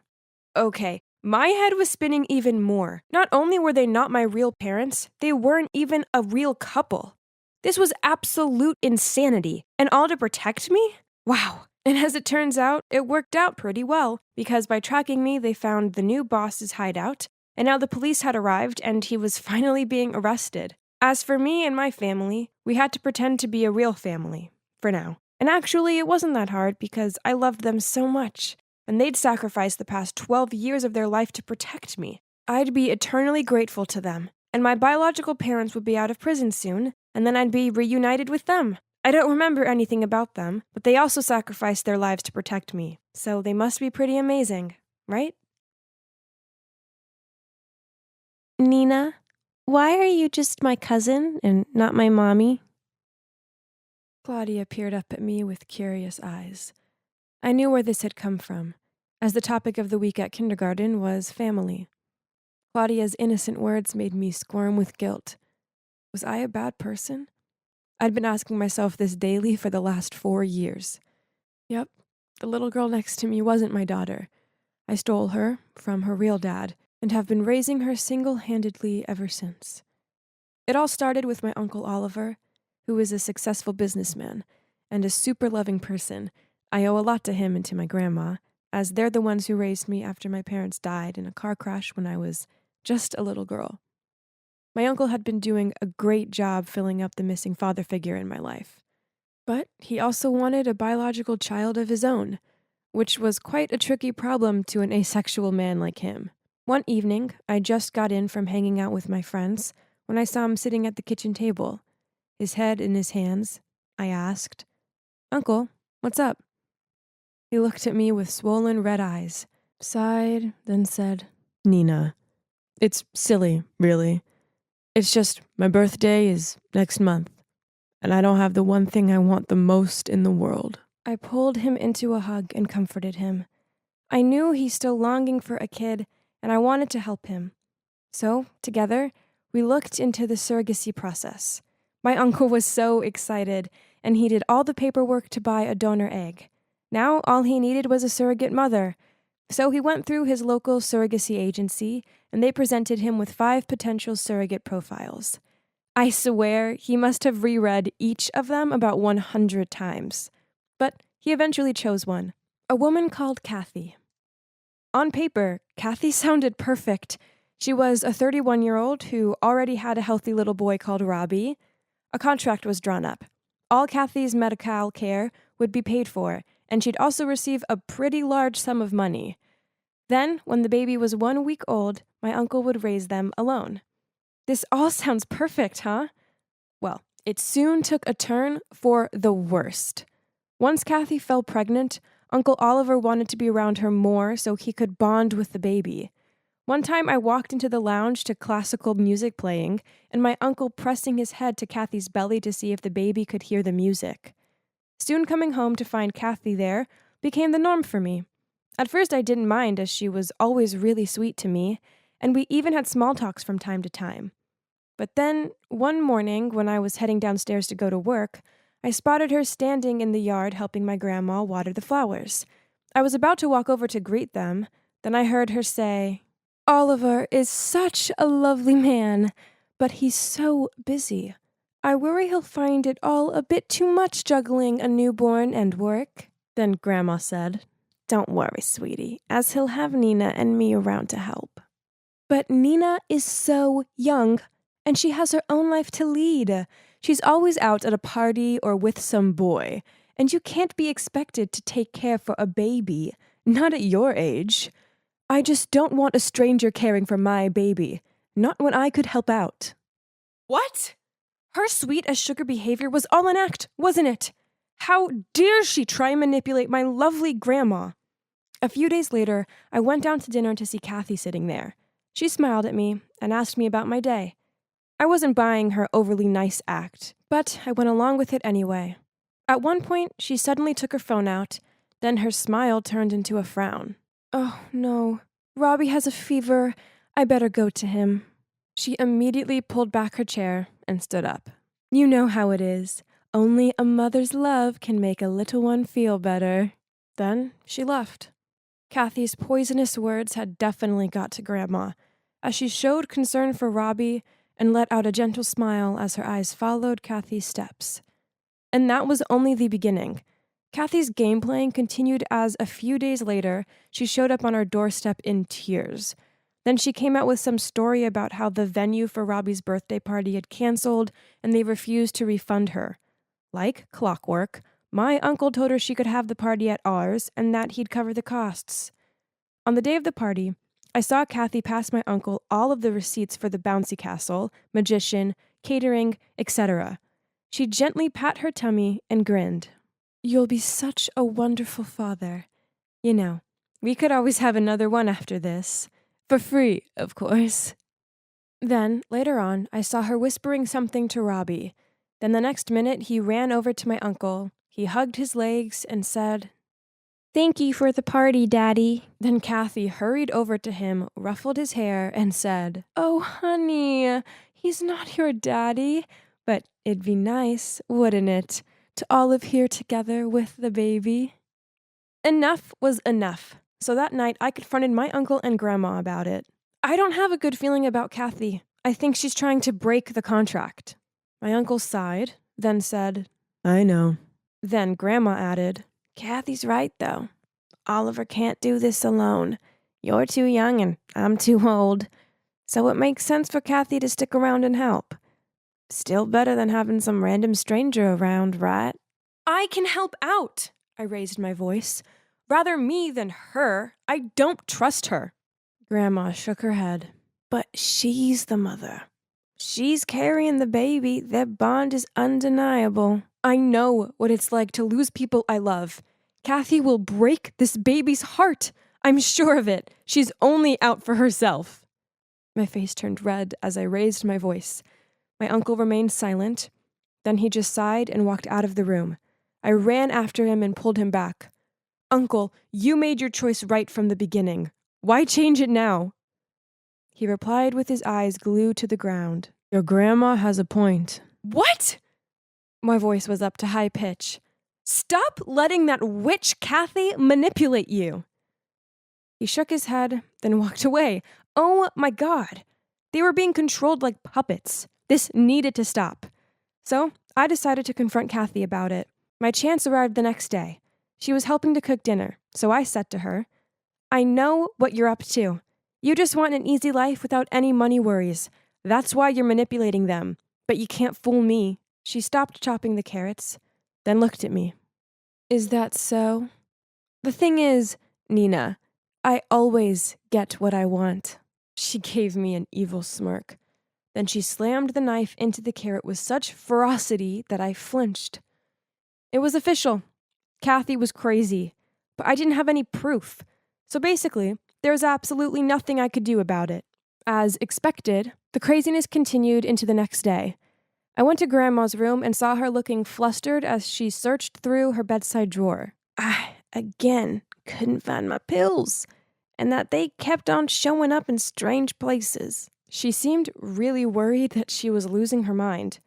Okay, my head was spinning even more. Not only were they not my real parents, they weren't even a real couple. This was absolute insanity, and all to protect me? Wow. And as it turns out, it worked out pretty well, because by tracking me, they found the new boss's hideout, and now the police had arrived and he was finally being arrested. As for me and my family, we had to pretend to be a real family, for now. And actually, it wasn't that hard because I loved them so much, and they'd sacrificed the past 12 years of their life to protect me. I'd be eternally grateful to them, and my biological parents would be out of prison soon, and then I'd be reunited with them. I don't remember anything about them, but they also sacrificed their lives to protect me, so they must be pretty amazing, right? Nina, why are you just my cousin and not my mommy? Claudia peered up at me with curious eyes. I knew where this had come from, as the topic of the week at kindergarten was family. Claudia's innocent words made me squirm with guilt. Was I a bad person? I'd been asking myself this daily for the last 4 years. Yep, the little girl next to me wasn't my daughter. I stole her from her real dad and have been raising her single-handedly ever since. It all started with my Uncle Oliver, who is a successful businessman and a super loving person. I owe a lot to him and to my grandma, as they're the ones who raised me after my parents died in a car crash when I was just a little girl. My uncle had been doing a great job filling up the missing father figure in my life. But he also wanted a biological child of his own, which was quite a tricky problem to an asexual man like him. One evening, I just got in from hanging out with my friends when I saw him sitting at the kitchen table. His head in his hands, I asked, "Uncle, what's up?" He looked at me with swollen red eyes, sighed, then said, "Nina, it's silly, really. It's just my birthday is next month, and I don't have the one thing I want the most in the world." I pulled him into a hug and comforted him. I knew he's still longing for a kid, and I wanted to help him. So, together, we looked into the surrogacy process. My uncle was so excited, and he did all the paperwork to buy a donor egg. Now, all he needed was a surrogate mother. So he went through his local surrogacy agency, and they presented him with 5 potential surrogate profiles. I swear he must have reread each of them about 100 times. But he eventually chose one, a woman called Kathy. On paper, Kathy sounded perfect. She was a 31-year-old who already had a healthy little boy called Robbie. A contract was drawn up. All Kathy's medical care would be paid for, and she'd also receive a pretty large sum of money. Then, when the baby was 1 week old, my uncle would raise them alone. This all sounds perfect, huh? Well, it soon took a turn for the worst. Once Kathy fell pregnant, Uncle Oliver wanted to be around her more so he could bond with the baby. One time I walked into the lounge to classical music playing, and my uncle pressing his head to Kathy's belly to see if the baby could hear the music. Soon coming home to find Kathy there became the norm for me. At first I didn't mind, as she was always really sweet to me, and we even had small talks from time to time. But then, one morning when I was heading downstairs to go to work, I spotted her standing in the yard helping my grandma water the flowers. I was about to walk over to greet them, then I heard her say, "Oliver is such a lovely man, but he's so busy. I worry he'll find it all a bit too much juggling a newborn and work." Then Grandma said, "Don't worry, sweetie, as he'll have Nina and me around to help." But Nina is so young, and she has her own life to lead. She's always out at a party or with some boy, and you can't be expected to take care for a baby, not at your age. I just don't want a stranger caring for my baby. Not when I could help out. What? Her sweet as sugar behavior was all an act, wasn't it? How dare she try and manipulate my lovely grandma? A few days later, I went down to dinner to see Kathy sitting there. She smiled at me and asked me about my day. I wasn't buying her overly nice act, but I went along with it anyway. At one point, she suddenly took her phone out, then her smile turned into a frown. Oh, no. Robbie has a fever. I better go to him. She immediately pulled back her chair and stood up. You know how it is. Only a mother's love can make a little one feel better. Then she left. Kathy's poisonous words had definitely got to Grandma, as she showed concern for Robbie and let out a gentle smile as her eyes followed Kathy's steps. And that was only the beginning. Kathy's game playing continued as a few days later, she showed up on our doorstep in tears. Then she came out with some story about how the venue for Robbie's birthday party had canceled and they refused to refund her. Like clockwork, my uncle told her she could have the party at ours and that he'd cover the costs. On the day of the party, I saw Kathy pass my uncle all of the receipts for the bouncy castle, magician, catering, etc. She gently pat her tummy and grinned. You'll be such a wonderful father. You know, we could always have another one after this. For free, of course. Then, later on, I saw her whispering something to Robbie. Then the next minute, he ran over to my uncle. He hugged his legs and said, Thank you for the party, Daddy. Then Kathy hurried over to him, ruffled his hair, and said, Oh, honey, he's not your daddy. But it'd be nice, wouldn't it, to all live here together with the baby? Enough was enough. So that night, I confronted my uncle and grandma about it. I don't have a good feeling about Kathy. I think she's trying to break the contract. My uncle sighed, then said, I know. Then grandma added, Kathy's right, though. Oliver can't do this alone. You're too young and I'm too old. So it makes sense for Kathy to stick around and help. Still better than having some random stranger around, right? I can help out, I raised my voice. Rather me than her. I don't trust her. Grandma shook her head. But she's the mother. She's carrying the baby. Their bond is undeniable. I know what it's like to lose people I love. Kathy will break this baby's heart. I'm sure of it. She's only out for herself. My face turned red as I raised my voice. My uncle remained silent. Then he just sighed and walked out of the room. I ran after him and pulled him back. Uncle, you made your choice right from the beginning. Why change it now? He replied with his eyes glued to the ground. Your grandma has a point. What? My voice was up to high pitch. Stop letting that witch Kathy manipulate you. He shook his head, then walked away. Oh my God. They were being controlled like puppets. This needed to stop. So I decided to confront Kathy about it. My chance arrived the next day. She was helping to cook dinner, so I said to her, I know what you're up to. You just want an easy life without any money worries. That's why you're manipulating them. But you can't fool me. She stopped chopping the carrots, then looked at me. Is that so? The thing is, Nina, I always get what I want. She gave me an evil smirk. Then she slammed the knife into the carrot with such ferocity that I flinched. It was official. Kathy was crazy, but I didn't have any proof. So basically, there was absolutely nothing I could do about it. As expected, the craziness continued into the next day. I went to Grandma's room and saw her looking flustered as she searched through her bedside drawer. I, again, couldn't find my pills, and that they kept on showing up in strange places. She seemed really worried that she was losing her mind.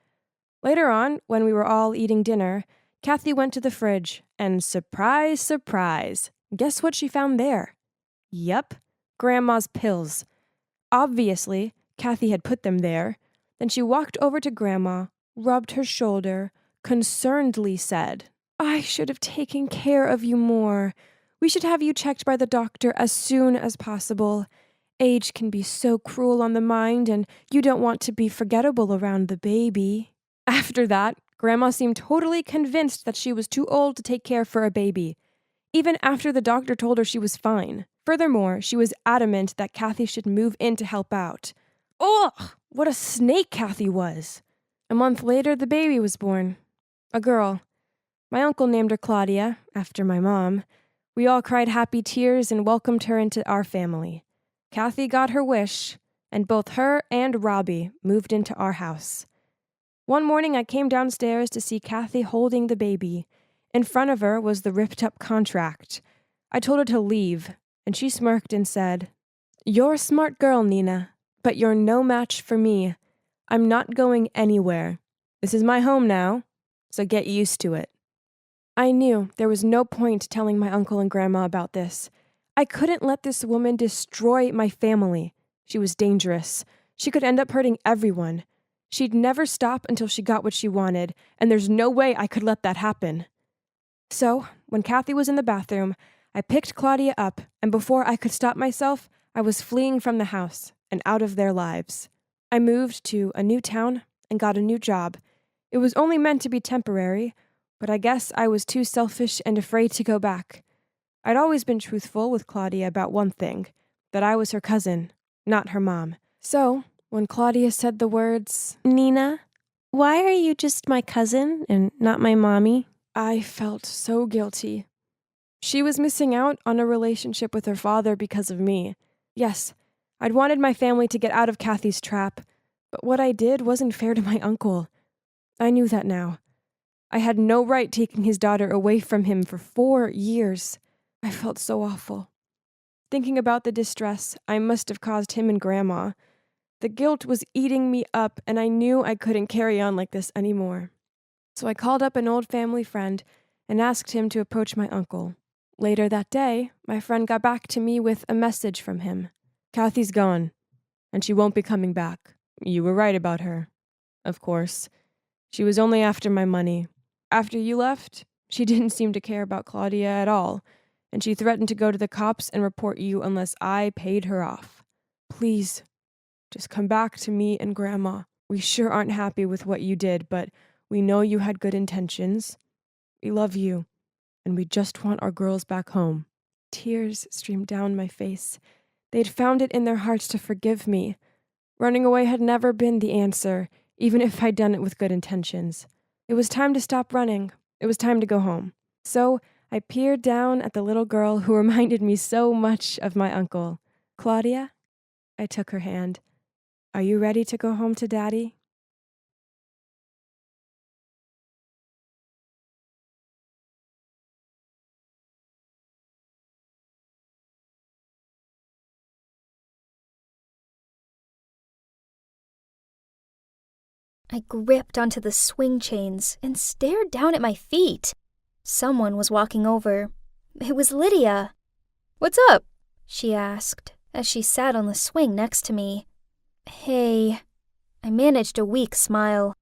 Later on, when we were all eating dinner, Kathy went to the fridge, and surprise, surprise, guess what she found there? Yep, Grandma's pills. Obviously, Kathy had put them there. Then she walked over to Grandma, rubbed her shoulder, concernedly said, I should have taken care of you more. We should have you checked by the doctor as soon as possible. Age can be so cruel on the mind, and you don't want to be forgettable around the baby. After that, Grandma seemed totally convinced that she was too old to take care for a baby, even after the doctor told her she was fine. Furthermore, she was adamant that Kathy should move in to help out. Ugh! What a snake Kathy was! A month later, the baby was born. A girl. My uncle named her Claudia, after my mom. We all cried happy tears and welcomed her into our family. Kathy got her wish, and both her and Robbie moved into our house. One morning I came downstairs to see Kathy holding the baby. In front of her was the ripped-up contract. I told her to leave, and she smirked and said, "You're a smart girl, Nina, but you're no match for me. I'm not going anywhere. This is my home now, so get used to it." I knew there was no point telling my uncle and grandma about this. I couldn't let this woman destroy my family. She was dangerous. She could end up hurting everyone. She'd never stop until she got what she wanted, and there's no way I could let that happen. So, when Kathy was in the bathroom, I picked Claudia up, and before I could stop myself, I was fleeing from the house and out of their lives. I moved to a new town and got a new job. It was only meant to be temporary, but I guess I was too selfish and afraid to go back. I'd always been truthful with Claudia about one thing, that I was her cousin, not her mom. So, when Claudia said the words, "Nina, why are you just my cousin and not my mommy?" I felt so guilty. She was missing out on a relationship with her father because of me. Yes, I'd wanted my family to get out of Kathy's trap, but what I did wasn't fair to my uncle. I knew that now. I had no right taking his daughter away from him for 4 years. I felt so awful. Thinking about the distress I must have caused him and Grandma, the guilt was eating me up, and I knew I couldn't carry on like this anymore. So I called up an old family friend and asked him to approach my uncle. Later that day, my friend got back to me with a message from him. "Kathy's gone, and she won't be coming back. You were right about her. Of course. She was only after my money. After you left, she didn't seem to care about Claudia at all, and she threatened to go to the cops and report you unless I paid her off. Please, just come back to me and Grandma. We sure aren't happy with what you did, but we know you had good intentions. We love you, and we just want our girls back home." Tears streamed down my face. They'd found it in their hearts to forgive me. Running away had never been the answer, even if I'd done it with good intentions. It was time to stop running. It was time to go home. So I peered down at the little girl who reminded me so much of my uncle. "Claudia?" I took her hand. "Are you ready to go home to Daddy?" I gripped onto the swing chains and stared down at my feet. Someone was walking over. It was Lydia. "What's up?" she asked as she sat on the swing next to me. "Hey." I managed a weak smile.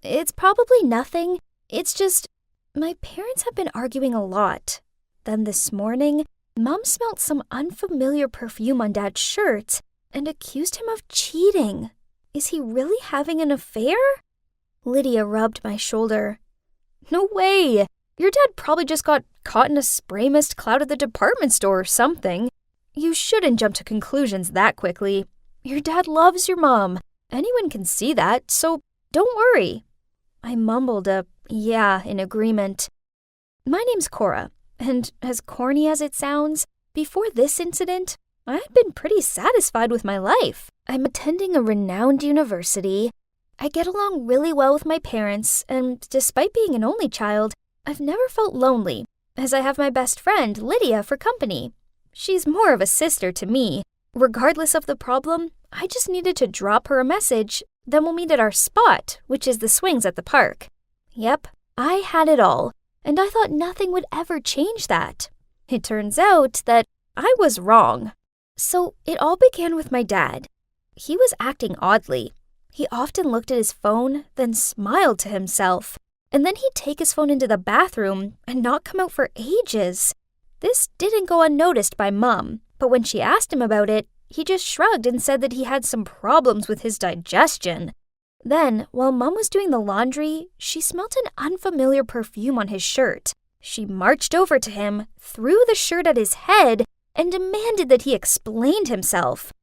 "It's probably nothing. It's just, my parents have been arguing a lot. Then this morning, Mom smelled some unfamiliar perfume on Dad's shirt and accused him of cheating. Is he really having an affair?" Lydia rubbed my shoulder. "No way! Your dad probably just got caught in a spray mist cloud at the department store or something. You shouldn't jump to conclusions that quickly. Your dad loves your mom. Anyone can see that, so don't worry." I mumbled a yeah in agreement. My name's Cora, and as corny as it sounds, before this incident, I had been pretty satisfied with my life. I'm attending a renowned university. I get along really well with my parents, and despite being an only child, I've never felt lonely, as I have my best friend, Lydia, for company. She's more of a sister to me. Regardless of the problem, I just needed to drop her a message, then we'll meet at our spot, which is the swings at the park. Yep, I had it all, and I thought nothing would ever change that. It turns out that I was wrong. So it all began with my dad. He was acting oddly. He often looked at his phone, then smiled to himself. And then he'd take his phone into the bathroom and not come out for ages. This didn't go unnoticed by Mom, but when she asked him about it, he just shrugged and said that he had some problems with his digestion. Then, while Mom was doing the laundry, she smelt an unfamiliar perfume on his shirt. She marched over to him, threw the shirt at his head, and demanded that he explain himself.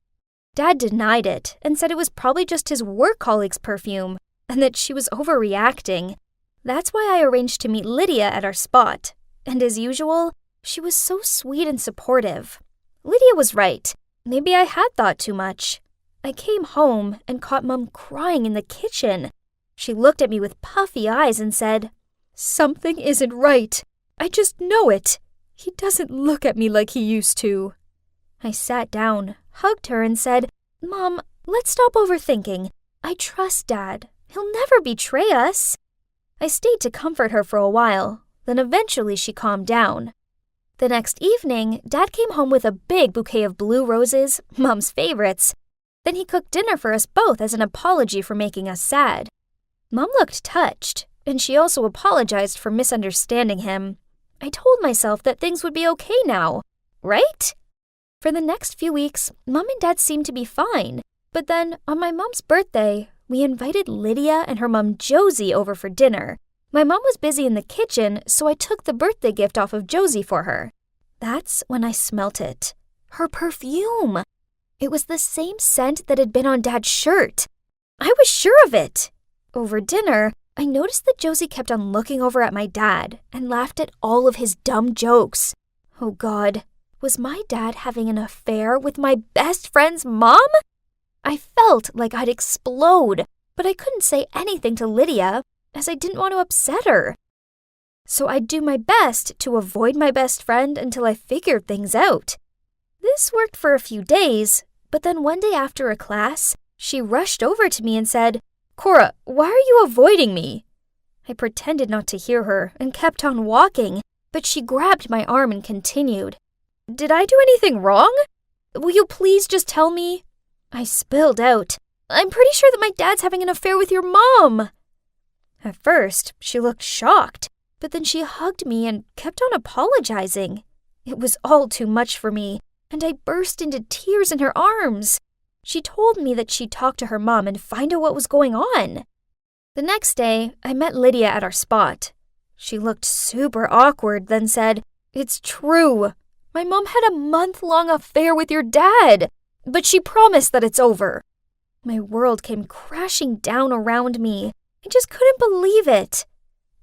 Dad denied it and said it was probably just his work colleague's perfume and that she was overreacting. That's why I arranged to meet Lydia at our spot. And as usual, she was so sweet and supportive. Lydia was right. Maybe I had thought too much. I came home and caught Mom crying in the kitchen. She looked at me with puffy eyes and said, "Something isn't right. I just know it. He doesn't look at me like he used to." I sat down, hugged her, and said, "Mom, let's stop overthinking. I trust Dad. He'll never betray us." I stayed to comfort her for a while, then eventually she calmed down. The next evening, Dad came home with a big bouquet of blue roses, Mom's favorites. Then he cooked dinner for us both as an apology for making us sad. Mom looked touched, and she also apologized for misunderstanding him. I told myself that things would be okay now, right? For the next few weeks, Mom and Dad seemed to be fine. But then, on my mom's birthday, we invited Lydia and her mom Josie over for dinner. My mom was busy in the kitchen, so I took the birthday gift off of Josie for her. That's when I smelt it. Her perfume. It was the same scent that had been on Dad's shirt. I was sure of it. Over dinner, I noticed that Josie kept on looking over at my dad and laughed at all of his dumb jokes. Oh God, was my dad having an affair with my best friend's mom? I felt like I'd explode, but I couldn't say anything to Lydia, as I didn't want to upset her. So I'd do my best to avoid my best friend until I figured things out. This worked for a few days, but then one day after a class, she rushed over to me and said, "Cora, why are you avoiding me?" I pretended not to hear her and kept on walking, but she grabbed my arm and continued. "Did I do anything wrong? Will you please just tell me?" I spilled out, "I'm pretty sure that my dad's having an affair with your mom." At first, she looked shocked, but then she hugged me and kept on apologizing. It was all too much for me, and I burst into tears in her arms. She told me that she'd talk to her mom and find out what was going on. The next day, I met Lydia at our spot. She looked super awkward, then said, "It's true. My mom had a month-long affair with your dad, but she promised that it's over." My world came crashing down around me. I just couldn't believe it.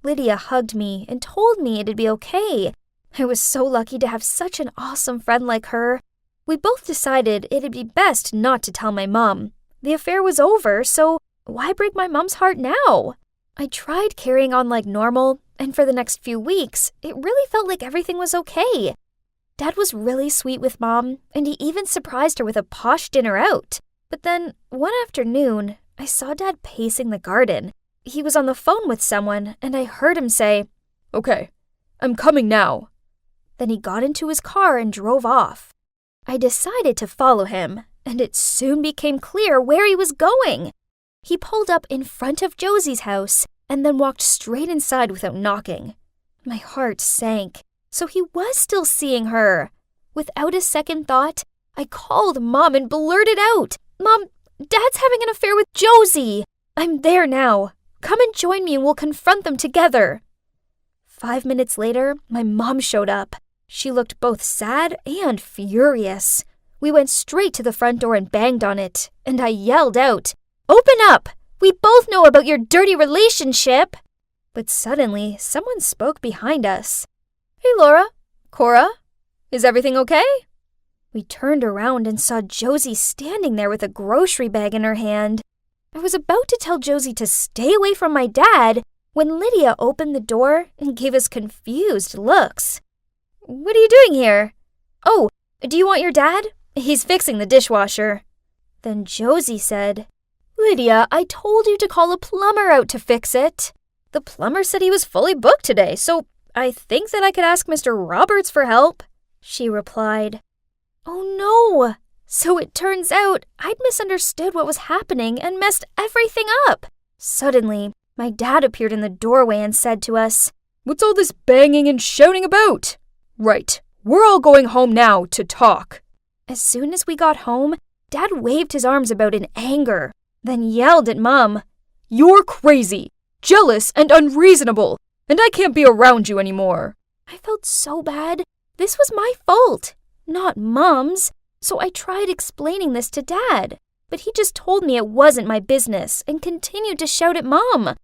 Lydia hugged me and told me it'd be okay. I was so lucky to have such an awesome friend like her. We both decided it'd be best not to tell my mom. The affair was over, so why break my mom's heart now? I tried carrying on like normal, and for the next few weeks, it really felt like everything was okay. Dad was really sweet with Mom, and he even surprised her with a posh dinner out. But then, one afternoon, I saw Dad pacing the garden. He was on the phone with someone, and I heard him say, "Okay, I'm coming now." Then he got into his car and drove off. I decided to follow him, and it soon became clear where he was going. He pulled up in front of Josie's house and then walked straight inside without knocking. My heart sank. So he was still seeing her. Without a second thought, I called Mom and blurted out, "Mom, Dad's having an affair with Josie. I'm there now. Come and join me and we'll confront them together." 5 minutes later, my mom showed up. She looked both sad and furious. We went straight to the front door and banged on it, and I yelled out, "Open up! We both know about your dirty relationship!" But suddenly, someone spoke behind us. "Hey, Laura. Cora, is everything okay?" We turned around and saw Josie standing there with a grocery bag in her hand. I was about to tell Josie to stay away from my dad when Lydia opened the door and gave us confused looks. "What are you doing here?" "Oh, do you want your dad? He's fixing the dishwasher." Then Josie said, "Lydia, I told you to call a plumber out to fix it." "The plumber said he was fully booked today, so I think that I could ask Mr. Roberts for help," she replied. Oh no! So it turns out I'd misunderstood what was happening and messed everything up. Suddenly, my dad appeared in the doorway and said to us, "What's all this banging and shouting about?" "Right, we're all going home now to talk." As soon as we got home, Dad waved his arms about in anger, then yelled at Mom, "You're crazy, jealous, and unreasonable, and I can't be around you anymore." I felt so bad. This was my fault. not Mom's. So I tried explaining this to Dad, but he just told me it wasn't my business and continued to shout at Mom.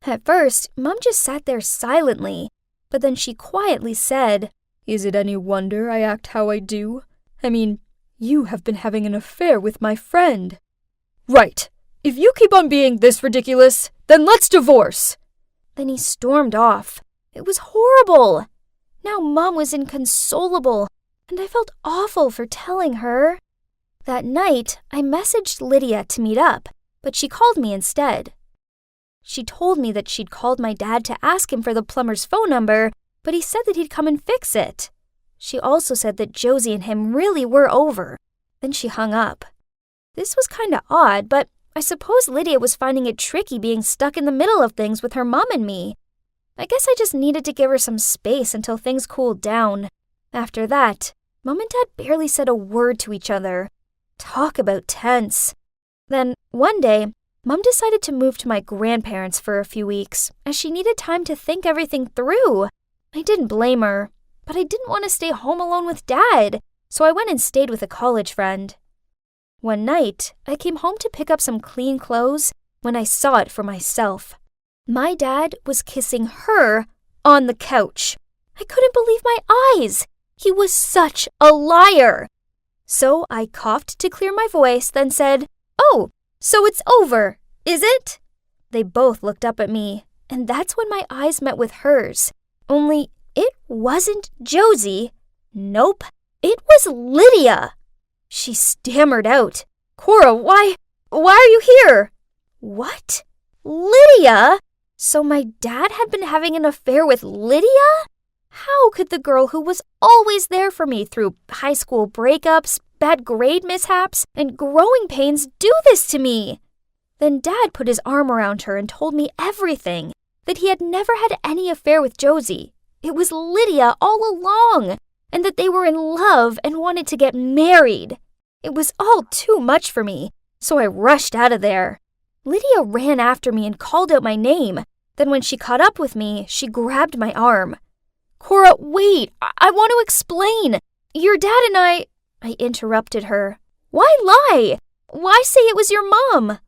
At first, Mom just sat there silently, but then she quietly said, "Is it any wonder I act how I do? I mean, you have been having an affair with my friend." "Right. If you keep on being this ridiculous, then let's divorce." Then he stormed off. It was horrible. Now Mom was inconsolable, and I felt awful for telling her. That night, I messaged Lydia to meet up, but she called me instead. She told me that she'd called my dad to ask him for the plumber's phone number, but he said that he'd come and fix it. She also said that Josie and him really were over. Then she hung up. This was kinda odd, but I suppose Lydia was finding it tricky being stuck in the middle of things with her mom and me. I guess I just needed to give her some space until things cooled down. After that, Mom and Dad barely said a word to each other. Talk about tense. Then, one day, Mom decided to move to my grandparents for a few weeks, as she needed time to think everything through. I didn't blame her, but I didn't want to stay home alone with Dad, so I went and stayed with a college friend. One night, I came home to pick up some clean clothes when I saw it for myself. My dad was kissing her on the couch. I couldn't believe my eyes. He was such a liar. So I coughed to clear my voice, then said, "Oh, so it's over, is it?" They both looked up at me, and that's when my eyes met with hers. Only it wasn't Josie. Nope, it was Lydia. She stammered out, "Cora, why are you here?" What? Lydia? So my dad had been having an affair with Lydia? How could the girl who was always there for me through high school breakups, bad grade mishaps, and growing pains do this to me? Then Dad put his arm around her and told me everything, that he had never had any affair with Josie. It was Lydia all along, and that they were in love and wanted to get married. It was all too much for me, so I rushed out of there. Lydia ran after me and called out my name. Then when she caught up with me, she grabbed my arm. "Cora, wait, I want to explain. Your dad and I interrupted her. "Why lie? Why say it was your mom?"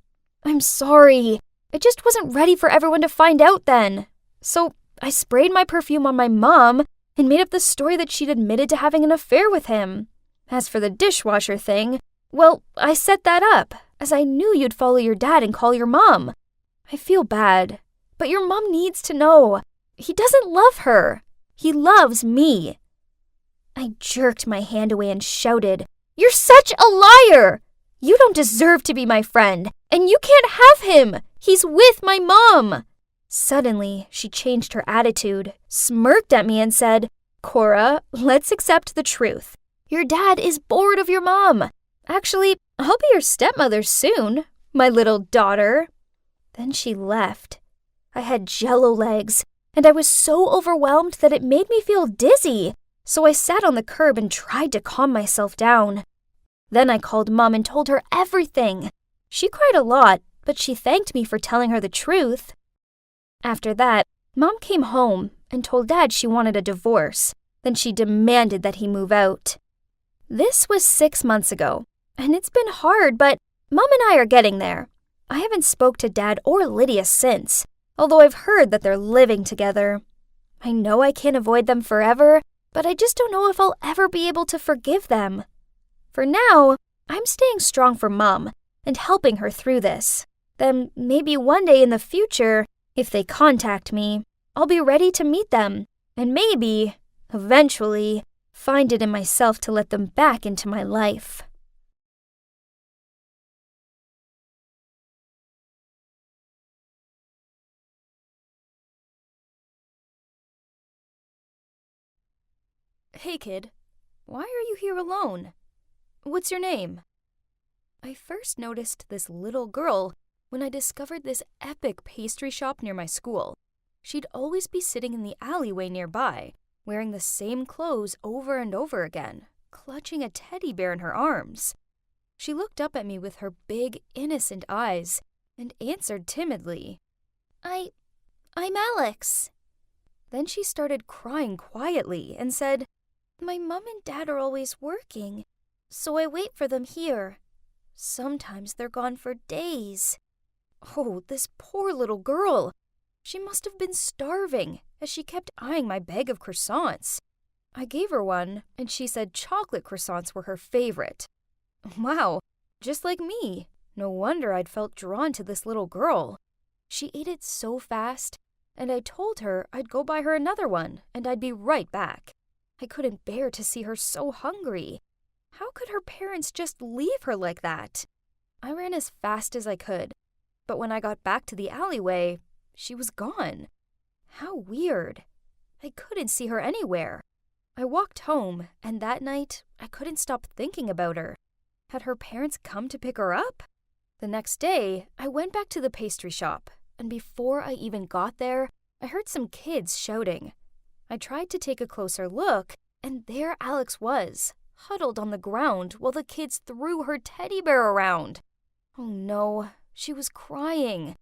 "I'm sorry. I just wasn't ready for everyone to find out then. So I sprayed my perfume on my mom and made up the story that she'd admitted to having an affair with him. As for the dishwasher thing, well, I set that up, as I knew you'd follow your dad and call your mom. I feel bad, but your mom needs to know. He doesn't love her. He loves me." I jerked my hand away and shouted, "You're such a liar! You don't deserve to be my friend, and you can't have him! He's with my mom!" Suddenly, she changed her attitude, smirked at me and said, "Cora, let's accept the truth. Your dad is bored of your mom. Actually, I'll be your stepmother soon, my little daughter." Then she left. I had jello legs, and I was so overwhelmed that it made me feel dizzy, so I sat on the curb and tried to calm myself down. Then I called Mom and told her everything. She cried a lot, but she thanked me for telling her the truth. After that, Mom came home and told Dad she wanted a divorce. Then she demanded that he move out. This was 6 months ago, and it's been hard, but Mom and I are getting there. I haven't spoke to Dad or Lydia since, although I've heard that they're living together. I know I can't avoid them forever, but I just don't know if I'll ever be able to forgive them. For now, I'm staying strong for Mom and helping her through this. Then maybe one day in the future, if they contact me, I'll be ready to meet them, and maybe, eventually, find it in myself to let them back into my life. "Hey kid, why are you here alone? What's your name?" I first noticed this little girl when I discovered this epic pastry shop near my school. She'd always be sitting in the alleyway nearby, wearing the same clothes over and over again, clutching a teddy bear in her arms. She looked up at me with her big, innocent eyes and answered timidly, I'm Alex." Then she started crying quietly and said, My mom and dad are always working, so I wait for them here. Sometimes they're gone for days. Oh, this poor little girl. She must have been starving, as she kept eyeing my bag of croissants. I gave her one, and she said chocolate croissants were her favorite. Wow, just like me. No wonder I'd felt drawn to this little girl. She ate it so fast, and I told her I'd go buy her another one, and I'd be right back. I couldn't bear to see her so hungry. How could her parents just leave her like that? I ran as fast as I could, but when I got back to the alleyway, she was gone. How weird. I couldn't see her anywhere. I walked home, and that night, I couldn't stop thinking about her. Had her parents come to pick her up? The next day, I went back to the pastry shop, and before I even got there, I heard some kids shouting. I tried to take a closer look, and there Alex was, huddled on the ground while the kids threw her teddy bear around. Oh no, she was crying.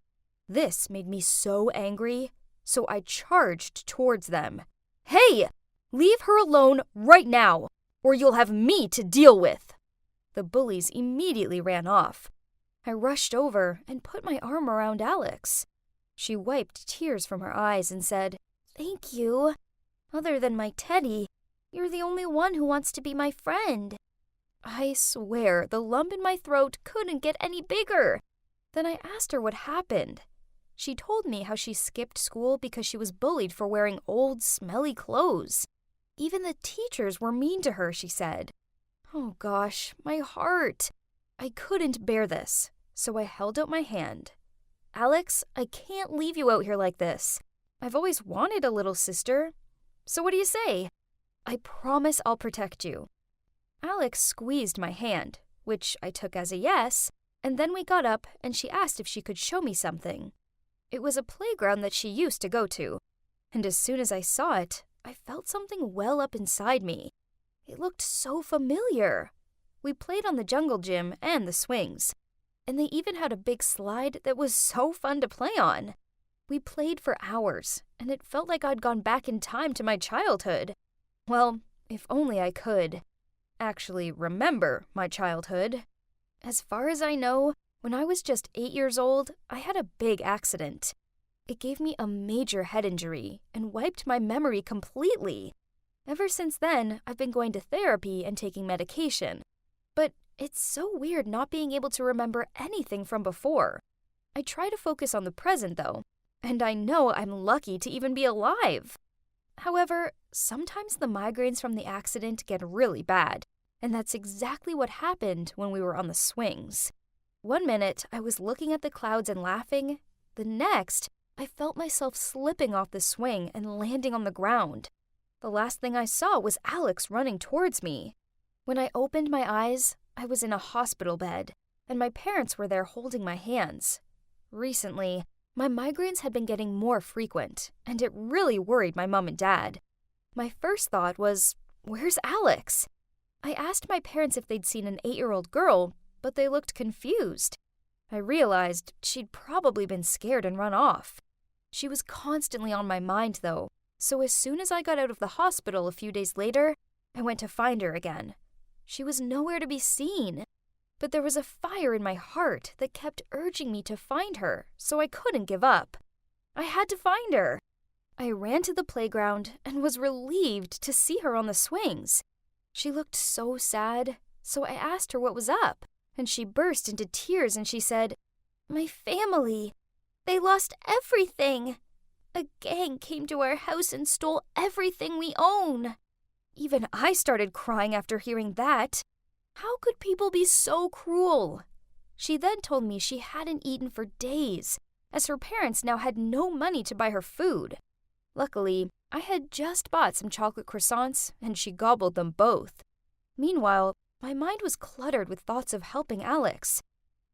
This made me so angry, so I charged towards them. Hey! Leave her alone right now, or you'll have me to deal with. The bullies immediately ran off. I rushed over and put my arm around Alex. She wiped tears from her eyes and said, "Thank you. Other than my teddy, you're the only one who wants to be my friend." I swear the lump in my throat couldn't get any bigger. Then I asked her what happened. She told me how she skipped school because she was bullied for wearing old, smelly clothes. Even the teachers were mean to her, she said. Oh gosh, my heart. I couldn't bear this, so I held out my hand. Alex, I can't leave you out here like this. I've always wanted a little sister. So what do you say? I promise I'll protect you. Alex squeezed my hand, which I took as a yes, and then we got up and she asked if she could show me something. It was a playground that she used to go to, and as soon as I saw it, I felt something well up inside me. It looked so familiar. We played on the jungle gym and the swings, and they even had a big slide that was so fun to play on. We played for hours, and it felt like I'd gone back in time to my childhood. Well, if only I could actually remember my childhood. As far as I know, when I was just 8 years old, I had a big accident. It gave me a major head injury and wiped my memory completely. Ever since then, I've been going to therapy and taking medication. But it's so weird not being able to remember anything from before. I try to focus on the present, though, and I know I'm lucky to even be alive. However, sometimes the migraines from the accident get really bad, and that's exactly what happened when we were on the swings. One minute, I was looking at the clouds and laughing. The next, I felt myself slipping off the swing and landing on the ground. The last thing I saw was Alex running towards me. When I opened my eyes, I was in a hospital bed, and my parents were there holding my hands. Recently, my migraines had been getting more frequent, and it really worried my mom and dad. My first thought was, where's Alex? I asked my parents if they'd seen an 8-year-old girl, but they looked confused. I realized she'd probably been scared and run off. She was constantly on my mind, though, so as soon as I got out of the hospital a few days later, I went to find her again. She was nowhere to be seen, but there was a fire in my heart that kept urging me to find her, so I couldn't give up. I had to find her. I ran to the playground and was relieved to see her on the swings. She looked so sad, so I asked her what was up, and she burst into tears and she said, "My family. They lost everything. A gang came to our house and stole everything we own." Even I started crying after hearing that. How could people be so cruel? She then told me she hadn't eaten for days, as her parents now had no money to buy her food. Luckily, I had just bought some chocolate croissants, and she gobbled them both. Meanwhile, my mind was cluttered with thoughts of helping Alex.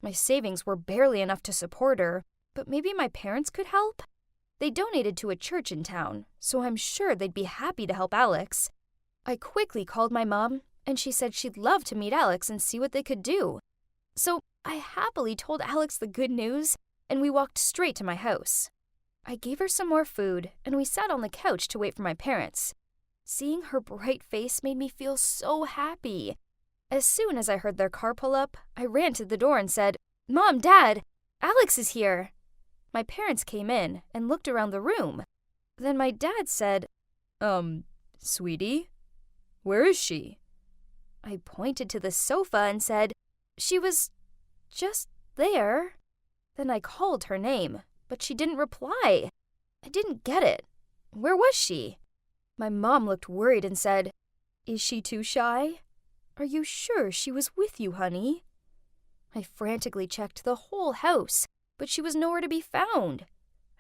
My savings were barely enough to support her, but maybe my parents could help? They donated to a church in town, so I'm sure they'd be happy to help Alex. I quickly called my mom, and she said she'd love to meet Alex and see what they could do. So I happily told Alex the good news, and we walked straight to my house. I gave her some more food, and we sat on the couch to wait for my parents. Seeing her bright face made me feel so happy. As soon as I heard their car pull up, I ran to the door and said, "Mom, Dad, Alex is here." My parents came in and looked around the room. Then my dad said, "Sweetie, where is she?" I pointed to the sofa and said, "She was just there." Then I called her name, but she didn't reply. I didn't get it. Where was she? My mom looked worried and said, "Is she too shy? Are you sure she was with you, honey?" I frantically checked the whole house, but she was nowhere to be found.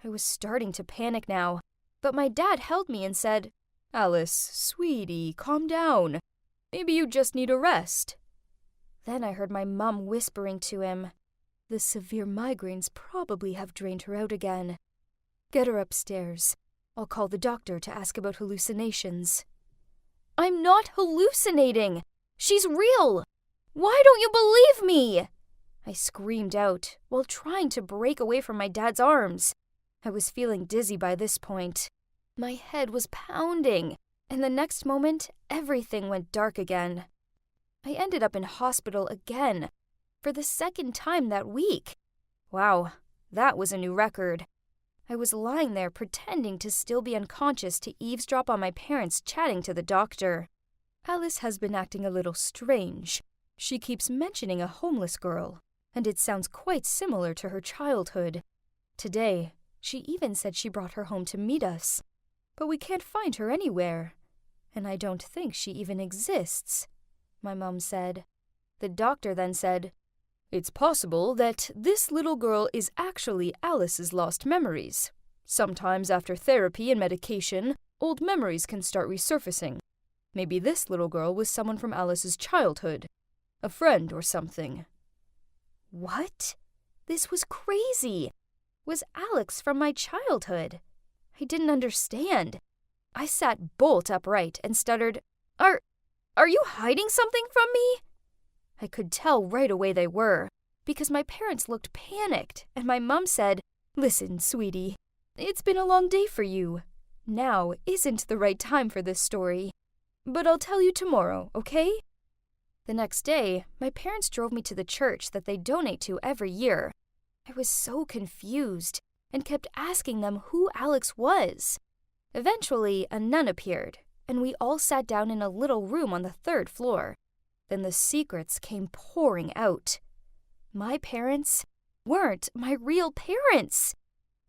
I was starting to panic now, but my dad held me and said, "Alice, sweetie, calm down. Maybe you just need a rest." Then I heard my mom whispering to him, "The severe migraines probably have drained her out again. Get her upstairs. I'll call the doctor to ask about hallucinations." "I'm not hallucinating! She's real! Why don't you believe me?" I screamed out while trying to break away from my dad's arms. I was feeling dizzy by this point. My head was pounding, and the next moment, everything went dark again. I ended up in hospital again, for the second time that week. Wow, that was a new record. I was lying there pretending to still be unconscious to eavesdrop on my parents chatting to the doctor. "Alice has been acting a little strange. She keeps mentioning a homeless girl, and it sounds quite similar to her childhood. Today, she even said she brought her home to meet us. But we can't find her anywhere, and I don't think she even exists," my mom said. The doctor then said, "It's possible that this little girl is actually Alice's lost memories. Sometimes after therapy and medication, old memories can start resurfacing. Maybe this little girl was someone from Alice's childhood, a friend or something." What? This was crazy. Was Alex from my childhood? I didn't understand. I sat bolt upright and stuttered, Are you hiding something from me?" I could tell right away they were, because my parents looked panicked, and my mom said, "Listen, sweetie, it's been a long day for you. Now isn't the right time for this story. But I'll tell you tomorrow, okay?" The next day, my parents drove me to the church that they donate to every year. I was so confused and kept asking them who Alex was. Eventually, a nun appeared, and we all sat down in a little room on the 3rd floor. Then the secrets came pouring out. My parents weren't my real parents.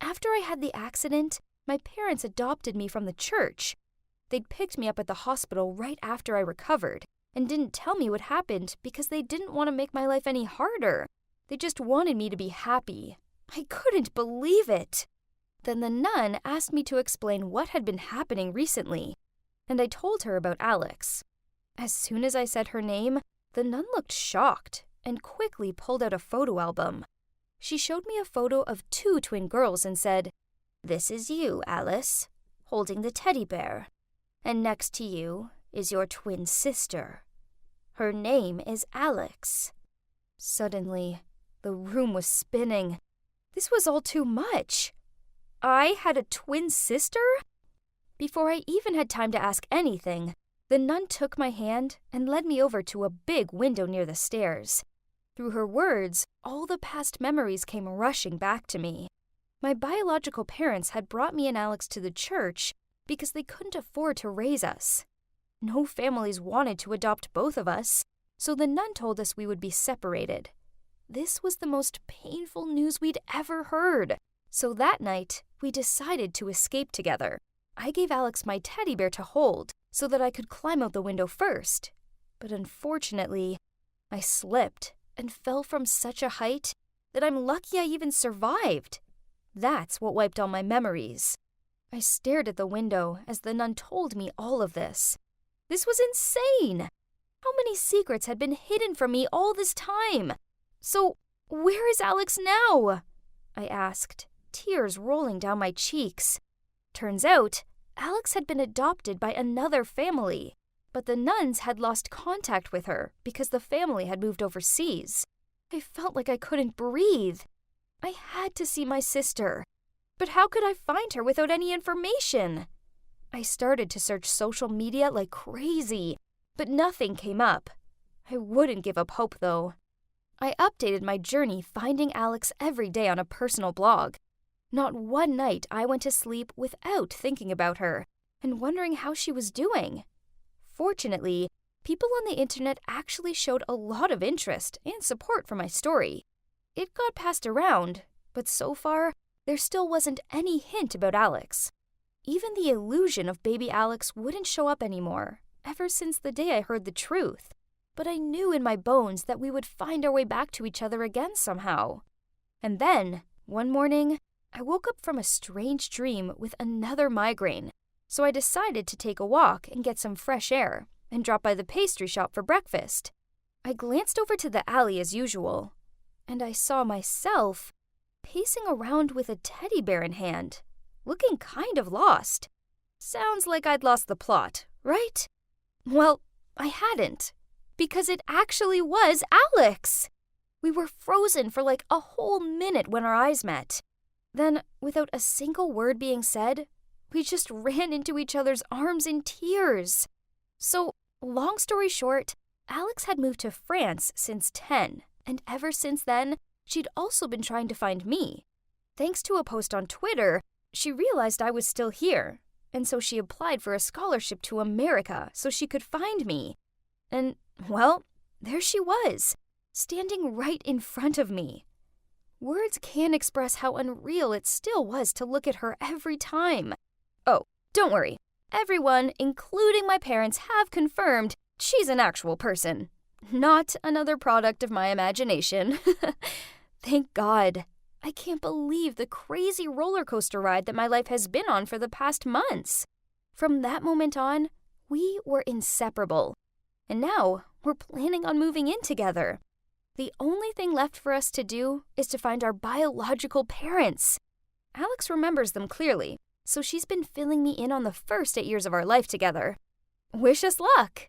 After I had the accident, my parents adopted me from the church. They'd picked me up at the hospital right after I recovered and didn't tell me what happened because they didn't want to make my life any harder. They just wanted me to be happy. I couldn't believe it. Then the nun asked me to explain what had been happening recently, and I told her about Alex. As soon as I said her name, the nun looked shocked and quickly pulled out a photo album. She showed me a photo of 2 twin girls and said, "This is you, Alice, holding the teddy bear. And next to you is your twin sister. Her name is Alex." Suddenly, the room was spinning. This was all too much. I had a twin sister? Before I even had time to ask anything, the nun took my hand and led me over to a big window near the stairs. Through her words, all the past memories came rushing back to me. My biological parents had brought me and Alex to the church because they couldn't afford to raise us. No families wanted to adopt both of us, so the nun told us we would be separated. This was the most painful news we'd ever heard. So that night, we decided to escape together. I gave Alex my teddy bear to hold so that I could climb out the window first. But unfortunately, I slipped and fell from such a height that I'm lucky I even survived. That's what wiped all my memories. I stared at the window as the nun told me all of this. This was insane! How many secrets had been hidden from me all this time? So, where is Alex now? I asked, tears rolling down my cheeks. Turns out, Alex had been adopted by another family, but the nuns had lost contact with her because the family had moved overseas. I felt like I couldn't breathe. I had to see my sister. But how could I find her without any information? I started to search social media like crazy, but nothing came up. I wouldn't give up hope, though. I updated my journey finding Alex every day on a personal blog. Not one night I went to sleep without thinking about her and wondering how she was doing. Fortunately, people on the internet actually showed a lot of interest and support for my story. It got passed around, but so far, there still wasn't any hint about Alex. Even the illusion of baby Alex wouldn't show up anymore, ever since the day I heard the truth. But I knew in my bones that we would find our way back to each other again somehow. And then, one morning, I woke up from a strange dream with another migraine, so I decided to take a walk and get some fresh air, and drop by the pastry shop for breakfast. I glanced over to the alley as usual, and I saw myself pacing around with a teddy bear in hand, looking kind of lost. Sounds like I'd lost the plot, right? Well, I hadn't, because it actually was Alex. We were frozen for like a whole minute when our eyes met. Then, without a single word being said, we just ran into each other's arms in tears. So, long story short, Alex had moved to France since 10, and ever since then, she'd also been trying to find me. Thanks to a post on Twitter, she realized I was still here, and so she applied for a scholarship to America so she could find me. And, well, there she was, standing right in front of me. Words can't express how unreal it still was to look at her every time. Oh, don't worry. Everyone, including my parents, have confirmed she's an actual person, not another product of my imagination. Thank God. I can't believe the crazy roller coaster ride that my life has been on for the past months. From that moment on, we were inseparable. And now we're planning on moving in together. The only thing left for us to do is to find our biological parents. Alex remembers them clearly, so she's been filling me in on the first 8 years of our life together. Wish us luck!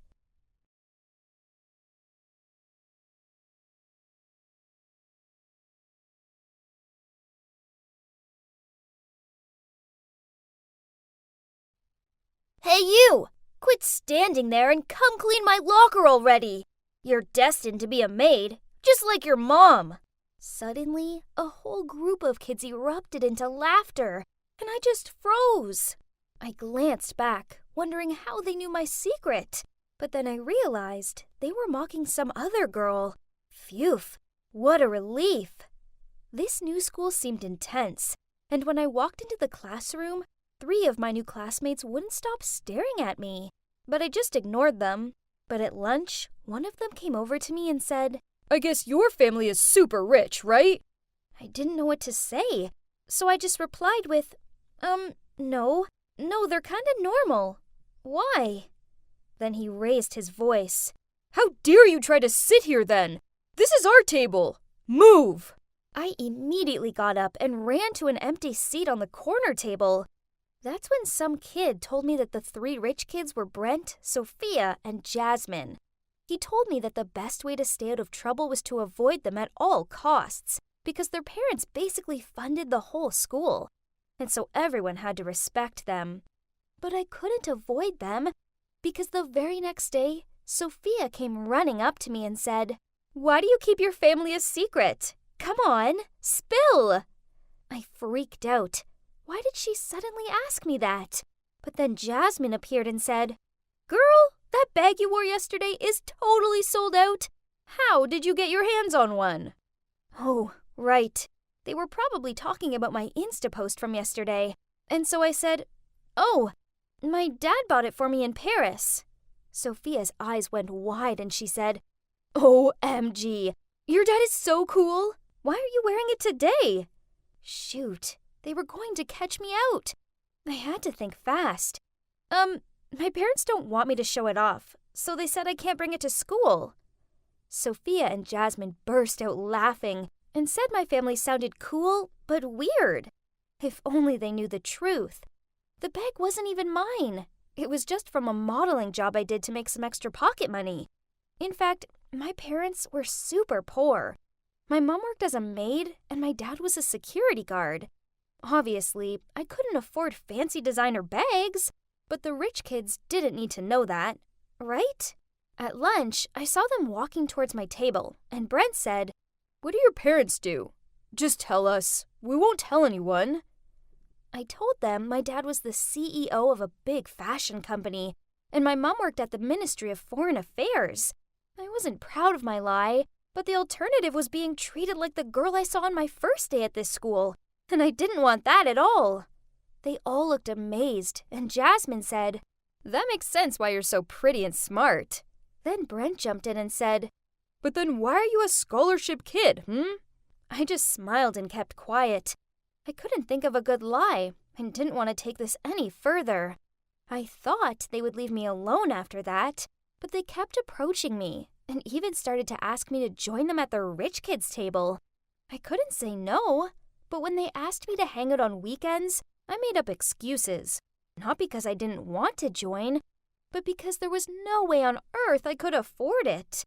Hey you! Quit standing there and come clean my locker already! You're destined to be a maid, just like your mom! Suddenly, a whole group of kids erupted into laughter, and I just froze. I glanced back, wondering how they knew my secret, but then I realized they were mocking some other girl. Phew, what a relief! This new school seemed intense, and when I walked into the classroom, 3 of my new classmates wouldn't stop staring at me, but I just ignored them. But at lunch, one of them came over to me and said, I guess your family is super rich, right? I didn't know what to say, so I just replied with, no, they're kinda normal. Why? Then he raised his voice. How dare you try to sit here then? This is our table. Move! I immediately got up and ran to an empty seat on the corner table. That's when some kid told me that the 3 rich kids were Brent, Sophia, and Jasmine. He told me that the best way to stay out of trouble was to avoid them at all costs, because their parents basically funded the whole school, and so everyone had to respect them. But I couldn't avoid them, because the very next day, Sophia came running up to me and said, "Why do you keep your family a secret? Come on, spill!" I freaked out. Why did she suddenly ask me that? But then Jasmine appeared and said, "Girl, that bag you wore yesterday is totally sold out. How did you get your hands on one?" Oh, right. They were probably talking about my Insta post from yesterday. And so I said, "Oh, my dad bought it for me in Paris." Sophia's eyes went wide and she said, "OMG, your dad is so cool. Why are you wearing it today?" Shoot. They were going to catch me out. I had to think fast. My parents don't want me to show it off, so they said I can't bring it to school. Sophia and Jasmine burst out laughing and said my family sounded cool but weird. If only they knew the truth. The bag wasn't even mine. It was just from a modeling job I did to make some extra pocket money. In fact, my parents were super poor. My mom worked as a maid and my dad was a security guard. Obviously, I couldn't afford fancy designer bags, But the rich kids didn't need to know that, right? At lunch, I saw them walking towards my table, and Brent said, "What do your parents do?" "Just tell us. We won't tell anyone." I told them my dad was the CEO of a big fashion company, and my mom worked at the Ministry of Foreign Affairs. I wasn't proud of my lie, but the alternative was being treated like the girl I saw on my first day at this school, and I didn't want that at all. They all looked amazed, and Jasmine said, "That makes sense why you're so pretty and smart." Then Brent jumped in and said, "But then why are you a scholarship kid, I just smiled and kept quiet. I couldn't think of a good lie and didn't want to take this any further. I thought they would leave me alone after that, but they kept approaching me and even started to ask me to join them at their rich kids' table. I couldn't say no, but when they asked me to hang out on weekends, I made up excuses. Not because I didn't want to join, but because there was no way on earth I could afford it.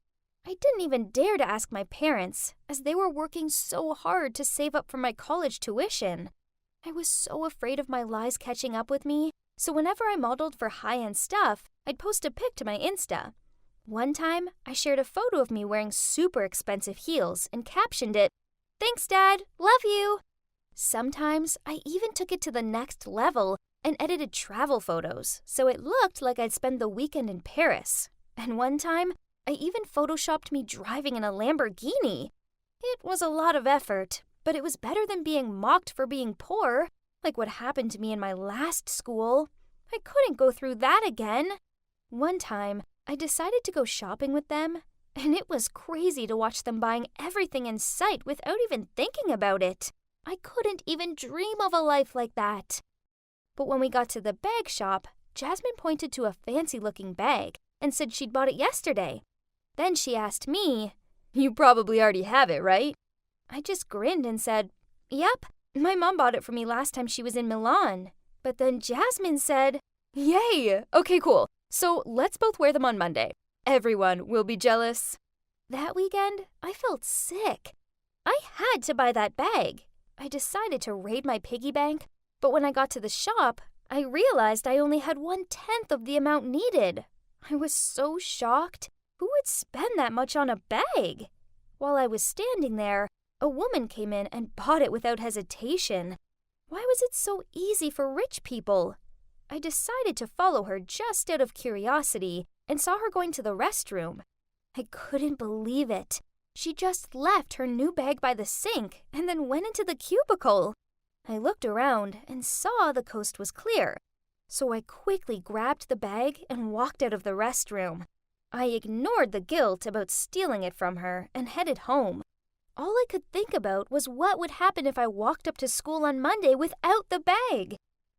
I didn't even dare to ask my parents, as they were working so hard to save up for my college tuition. I was so afraid of my lies catching up with me, so whenever I modeled for high-end stuff, I'd post a pic to my Insta. One time, I shared a photo of me wearing super expensive heels and captioned it, "Thanks, Dad. Love you." Sometimes, I even took it to the next level and edited travel photos, so it looked like I'd spend the weekend in Paris. And one time, I even photoshopped me driving in a Lamborghini. It was a lot of effort, but it was better than being mocked for being poor, like what happened to me in my last school. I couldn't go through that again. One time, I decided to go shopping with them, and it was crazy to watch them buying everything in sight without even thinking about it. I couldn't even dream of a life like that. But when we got to the bag shop, Jasmine pointed to a fancy-looking bag and said she'd bought it yesterday. Then she asked me, "You probably already have it, right?" I just grinned and said, "Yep, my mom bought it for me last time she was in Milan." But then Jasmine said, "Yay! Okay, cool. So let's both wear them on Monday. Everyone will be jealous." That weekend, I felt sick. I had to buy that bag. I decided to raid my piggy bank, but when I got to the shop, I realized I only had 1/10 of the amount needed. I was so shocked. Who would spend that much on a bag? While I was standing there, a woman came in and bought it without hesitation. Why was it so easy for rich people? I decided to follow her just out of curiosity and saw her going to the restroom. I couldn't believe it. She just left her new bag by the sink and then went into the cubicle. I looked around and saw the coast was clear, so I quickly grabbed the bag and walked out of the restroom. I ignored the guilt about stealing it from her and headed home. All I could think about was what would happen if I walked up to school on Monday without the bag.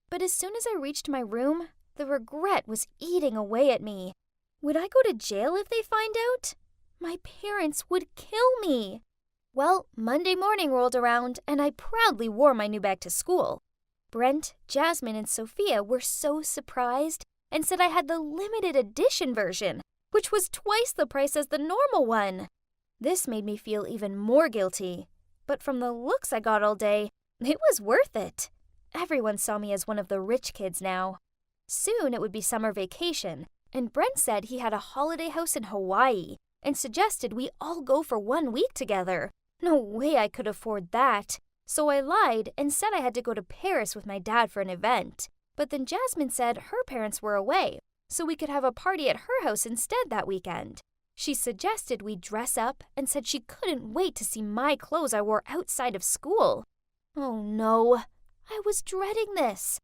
But as soon as I reached my room, the regret was eating away at me. Would I go to jail if they find out? My parents would kill me. Well, Monday morning rolled around, and I proudly wore my new bag to school. Brent, Jasmine, and Sophia were so surprised and said I had the limited edition version, which was twice the price as the normal one. This made me feel even more guilty, but from the looks I got all day, it was worth it. Everyone saw me as one of the rich kids now. Soon it would be summer vacation, and Brent said he had a holiday house in Hawaii and suggested we all go for 1 week together. No way I could afford that, so I lied and said I had to go to Paris with my dad for an event. But then Jasmine said her parents were away, so we could have a party at her house instead that weekend. She suggested we dress up and said she couldn't wait to see my clothes I wore outside of school. Oh no, I was dreading this.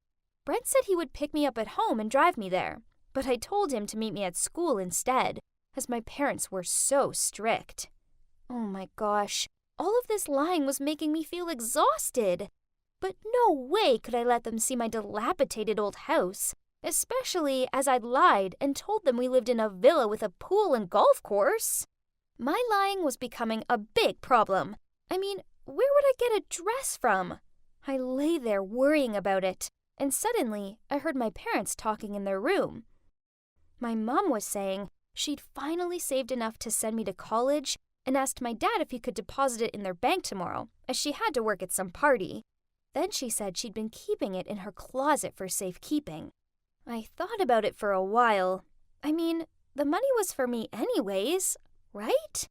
Brent said he would pick me up at home and drive me there, but I told him to meet me at school instead, as my parents were so strict. Oh my gosh, all of this lying was making me feel exhausted. But no way could I let them see my dilapidated old house, especially as I'd lied and told them we lived in a villa with a pool and golf course. My lying was becoming a big problem. I mean, where would I get a dress from? I lay there worrying about it, and suddenly I heard my parents talking in their room. My mom was saying she'd finally saved enough to send me to college and asked my dad if he could deposit it in their bank tomorrow, as she had to work at some party. Then she said she'd been keeping it in her closet for safekeeping. I thought about it for a while. I mean, the money was for me anyways, right?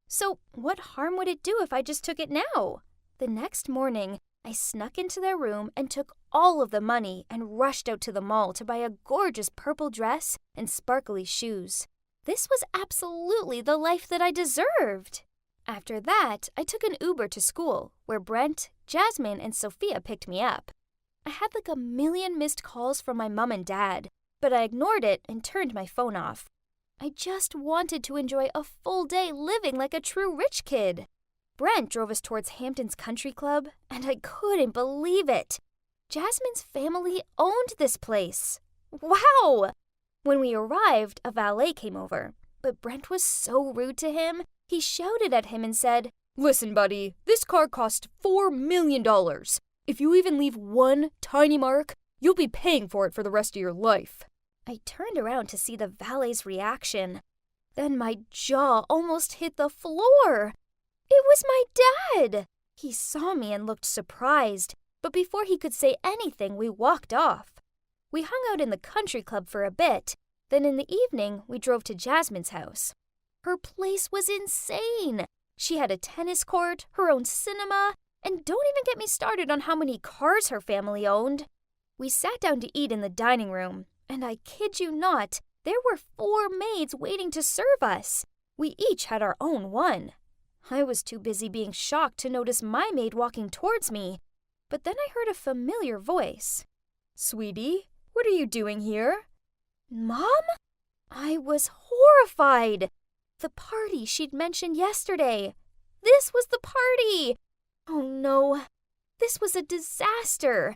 So what harm would it do if I just took it now? The next morning, I snuck into their room and took all of the money and rushed out to the mall to buy a gorgeous purple dress and sparkly shoes. This was absolutely the life that I deserved. After that, I took an Uber to school, where Brent, Jasmine, and Sophia picked me up. I had like a million missed calls from my mom and dad, but I ignored it and turned my phone off. I just wanted to enjoy a full day living like a true rich kid. Brent drove us towards Hampton's Country Club, and I couldn't believe it. Jasmine's family owned this place. Wow! When we arrived, a valet came over, but Brent was so rude to him, he shouted at him and said, "Listen, buddy, this car cost $4 million. If you even leave one tiny mark, you'll be paying for it for the rest of your life." I turned around to see the valet's reaction. Then my jaw almost hit the floor. It was my dad! He saw me and looked surprised, but before he could say anything, we walked off. We hung out in the country club for a bit. Then in the evening, we drove to Jasmine's house. Her place was insane. She had a tennis court, her own cinema, and don't even get me started on how many cars her family owned. We sat down to eat in the dining room, and I kid you not, there were 4 maids waiting to serve us. We each had our own one. I was too busy being shocked to notice my maid walking towards me, but then I heard a familiar voice. "Sweetie, what are you doing here?" "Mom?" I was horrified. The party she'd mentioned yesterday. This was the party. Oh no, this was a disaster.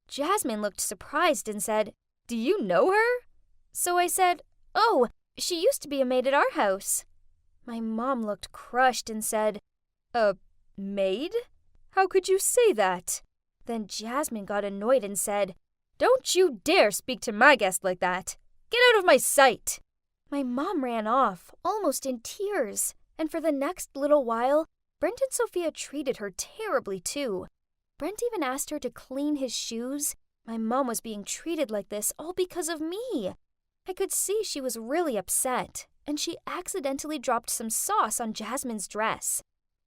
Jasmine looked surprised and said, "Do you know her?" So I said, "Oh, she used to be a maid at our house." My mom looked crushed and said, "A maid? How could you say that?" Then Jasmine got annoyed and said, "Don't you dare speak to my guest like that. Get out of my sight." My mom ran off, almost in tears, and for the next little while, Brent and Sophia treated her terribly too. Brent even asked her to clean his shoes. My mom was being treated like this all because of me. I could see she was really upset, and she accidentally dropped some sauce on Jasmine's dress.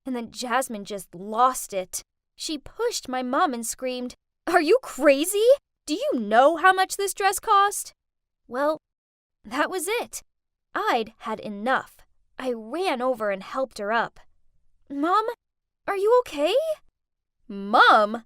And then Jasmine just lost it. She pushed my mom and screamed, "Are you crazy? Do you know how much this dress cost?" Well, that was it. I'd had enough. I ran over and helped her up. "Mom, are you okay?" "Mom?"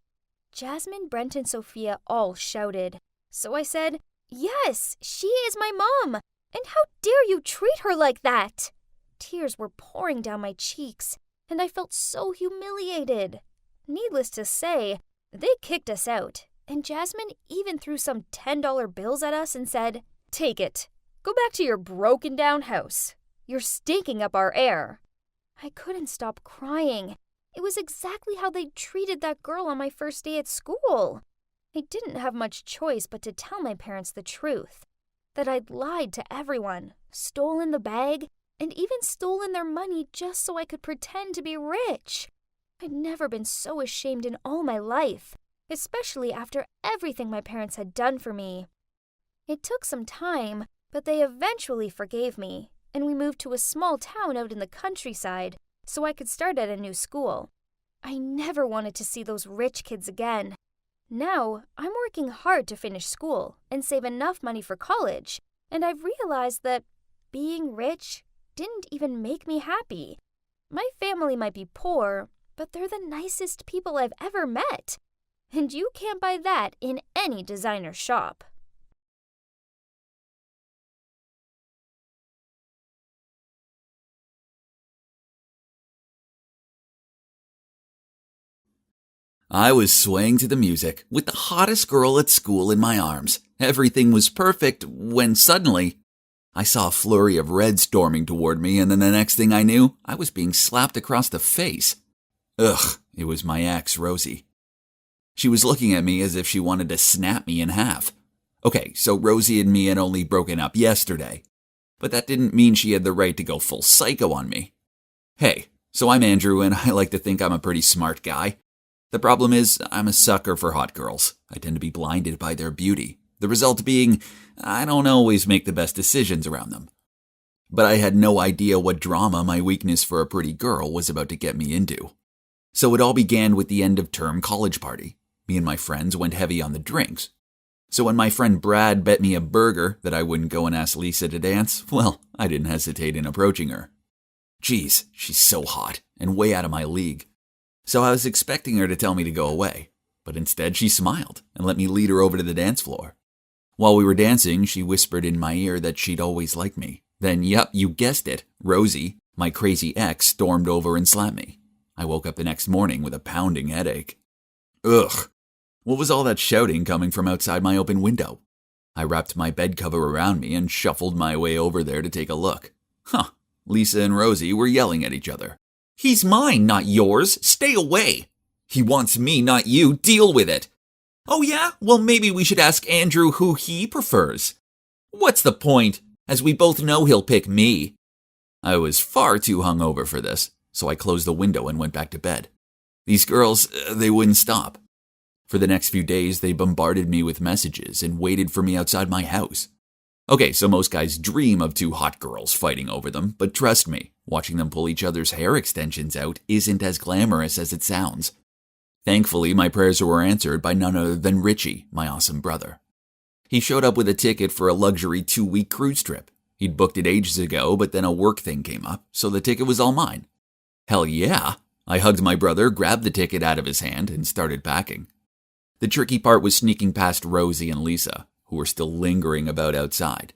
Jasmine, Brent, and Sophia all shouted. So I said, "Yes, she is my mom. And how dare you treat her like that?" Tears were pouring down my cheeks, and I felt so humiliated. Needless to say, they kicked us out, and Jasmine even threw some $10 bills at us and said, "Take it. Go back to your broken-down house. You're stinking up our air." I couldn't stop crying. It was exactly how they treated that girl on my first day at school. I didn't have much choice but to tell my parents the truth. That I'd lied to everyone, stolen the bag, and even stolen their money just so I could pretend to be rich. I'd never been so ashamed in all my life, especially after everything my parents had done for me. It took some time, but they eventually forgave me, and we moved to a small town out in the countryside so I could start at a new school. I never wanted to see those rich kids again. Now, I'm working hard to finish school and save enough money for college, and I've realized that being rich didn't even make me happy. My family might be poor, but they're the nicest people I've ever met, and you can't buy that in any designer shop. I was swaying to the music with the hottest girl at school in my arms. Everything was perfect when suddenly I saw a flurry of red storming toward me, and then the next thing I knew, I was being slapped across the face. Ugh, it was my ex, Rosie. She was looking at me as if she wanted to snap me in half. Okay, so Rosie and me had only broken up yesterday, but that didn't mean she had the right to go full psycho on me. Hey, so I'm Andrew, and I like to think I'm a pretty smart guy. The problem is, I'm a sucker for hot girls. I tend to be blinded by their beauty, the result being I don't always make the best decisions around them. But I had no idea what drama my weakness for a pretty girl was about to get me into. So it all began with the end-of-term college party. Me and my friends went heavy on the drinks. So when my friend Brad bet me a burger that I wouldn't go and ask Lisa to dance, well, I didn't hesitate in approaching her. Geez, she's so hot and way out of my league. So I was expecting her to tell me to go away, but instead she smiled and let me lead her over to the dance floor. While we were dancing, she whispered in my ear that she'd always liked me. Then, yep, you guessed it, Rosie, my crazy ex, stormed over and slapped me. I woke up the next morning with a pounding headache. Ugh. What was all that shouting coming from outside my open window? I wrapped my bed cover around me and shuffled my way over there to take a look. Lisa and Rosie were yelling at each other. He's mine, not yours. Stay away. He wants me, not you. Deal with it. Oh yeah? Well, maybe we should ask Andrew who he prefers. What's the point? As we both know he'll pick me. I was far too hungover for this, so I closed the window and went back to bed. These girls, they wouldn't stop. For the next few days, they bombarded me with messages and waited for me outside my house. Okay, so most guys dream of two hot girls fighting over them, but trust me, watching them pull each other's hair extensions out isn't as glamorous as it sounds. Thankfully, my prayers were answered by none other than Richie, my awesome brother. He showed up with a ticket for a luxury 2-week cruise trip. He'd booked it ages ago, but then a work thing came up, so the ticket was all mine. Hell yeah! I hugged my brother, grabbed the ticket out of his hand, and started packing. The tricky part was sneaking past Rosie and Lisa, who were still lingering about outside.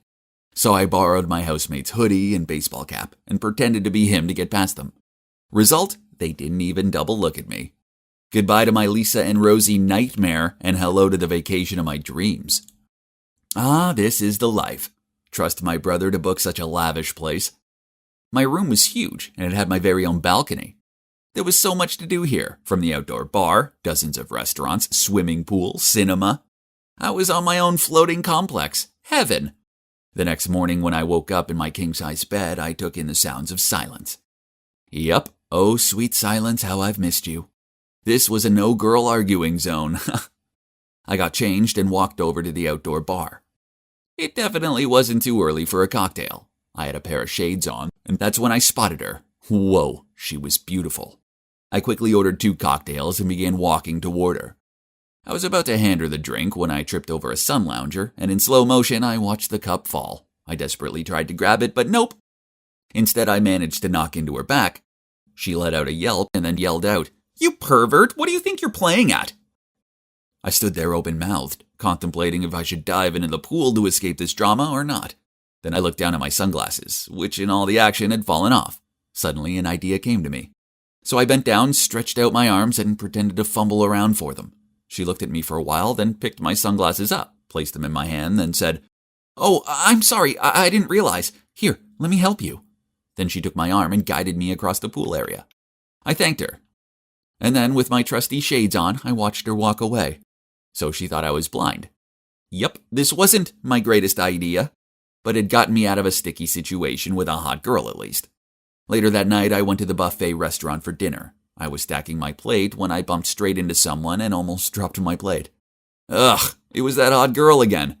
So I borrowed my housemate's hoodie and baseball cap and pretended to be him to get past them. Result, they didn't even double look at me. Goodbye to my Lisa and Rosie nightmare and hello to the vacation of my dreams. Ah, this is the life. Trust my brother to book such a lavish place. My room was huge and it had my very own balcony. There was so much to do here, from the outdoor bar, dozens of restaurants, swimming pool, cinema. I was on my own floating complex. Heaven. The next morning when I woke up in my king-size bed, I took in the sounds of silence. Yup, oh sweet silence, how I've missed you. This was a no-girl arguing zone. I got changed and walked over to the outdoor bar. It definitely wasn't too early for a cocktail. I had a pair of shades on, and that's when I spotted her. Whoa, she was beautiful. I quickly ordered 2 cocktails and began walking toward her. I was about to hand her the drink when I tripped over a sun lounger, and in slow motion I watched the cup fall. I desperately tried to grab it, but nope. Instead, I managed to knock into her back. She let out a yelp and then yelled out, "You pervert, what do you think you're playing at?" I stood there open-mouthed, contemplating if I should dive into the pool to escape this drama or not. Then I looked down at my sunglasses, which in all the action had fallen off. Suddenly, an idea came to me. So I bent down, stretched out my arms, and pretended to fumble around for them. She looked at me for a while, then picked my sunglasses up, placed them in my hand, then said, "Oh, I'm sorry, I didn't realize. Here, let me help you." Then she took my arm and guided me across the pool area. I thanked her. And then, with my trusty shades on, I watched her walk away. So she thought I was blind. Yup, this wasn't my greatest idea, but it got me out of a sticky situation with a hot girl at least. Later that night, I went to the buffet restaurant for dinner. I was stacking my plate when I bumped straight into someone and almost dropped my plate. Ugh, it was that hot girl again.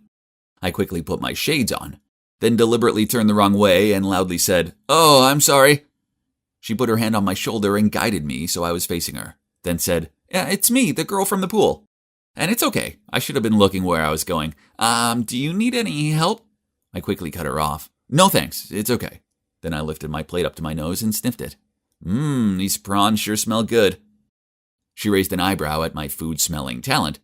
I quickly put my shades on, then deliberately turned the wrong way and loudly said, "Oh, I'm sorry." She put her hand on my shoulder and guided me so I was facing her, then said, "Yeah, it's me, the girl from the pool. And it's okay, I should have been looking where I was going. Do you need any help?" I quickly cut her off. "No thanks, it's okay." Then I lifted my plate up to my nose and sniffed it. These prawns sure smell good. She raised an eyebrow at my food-smelling talent,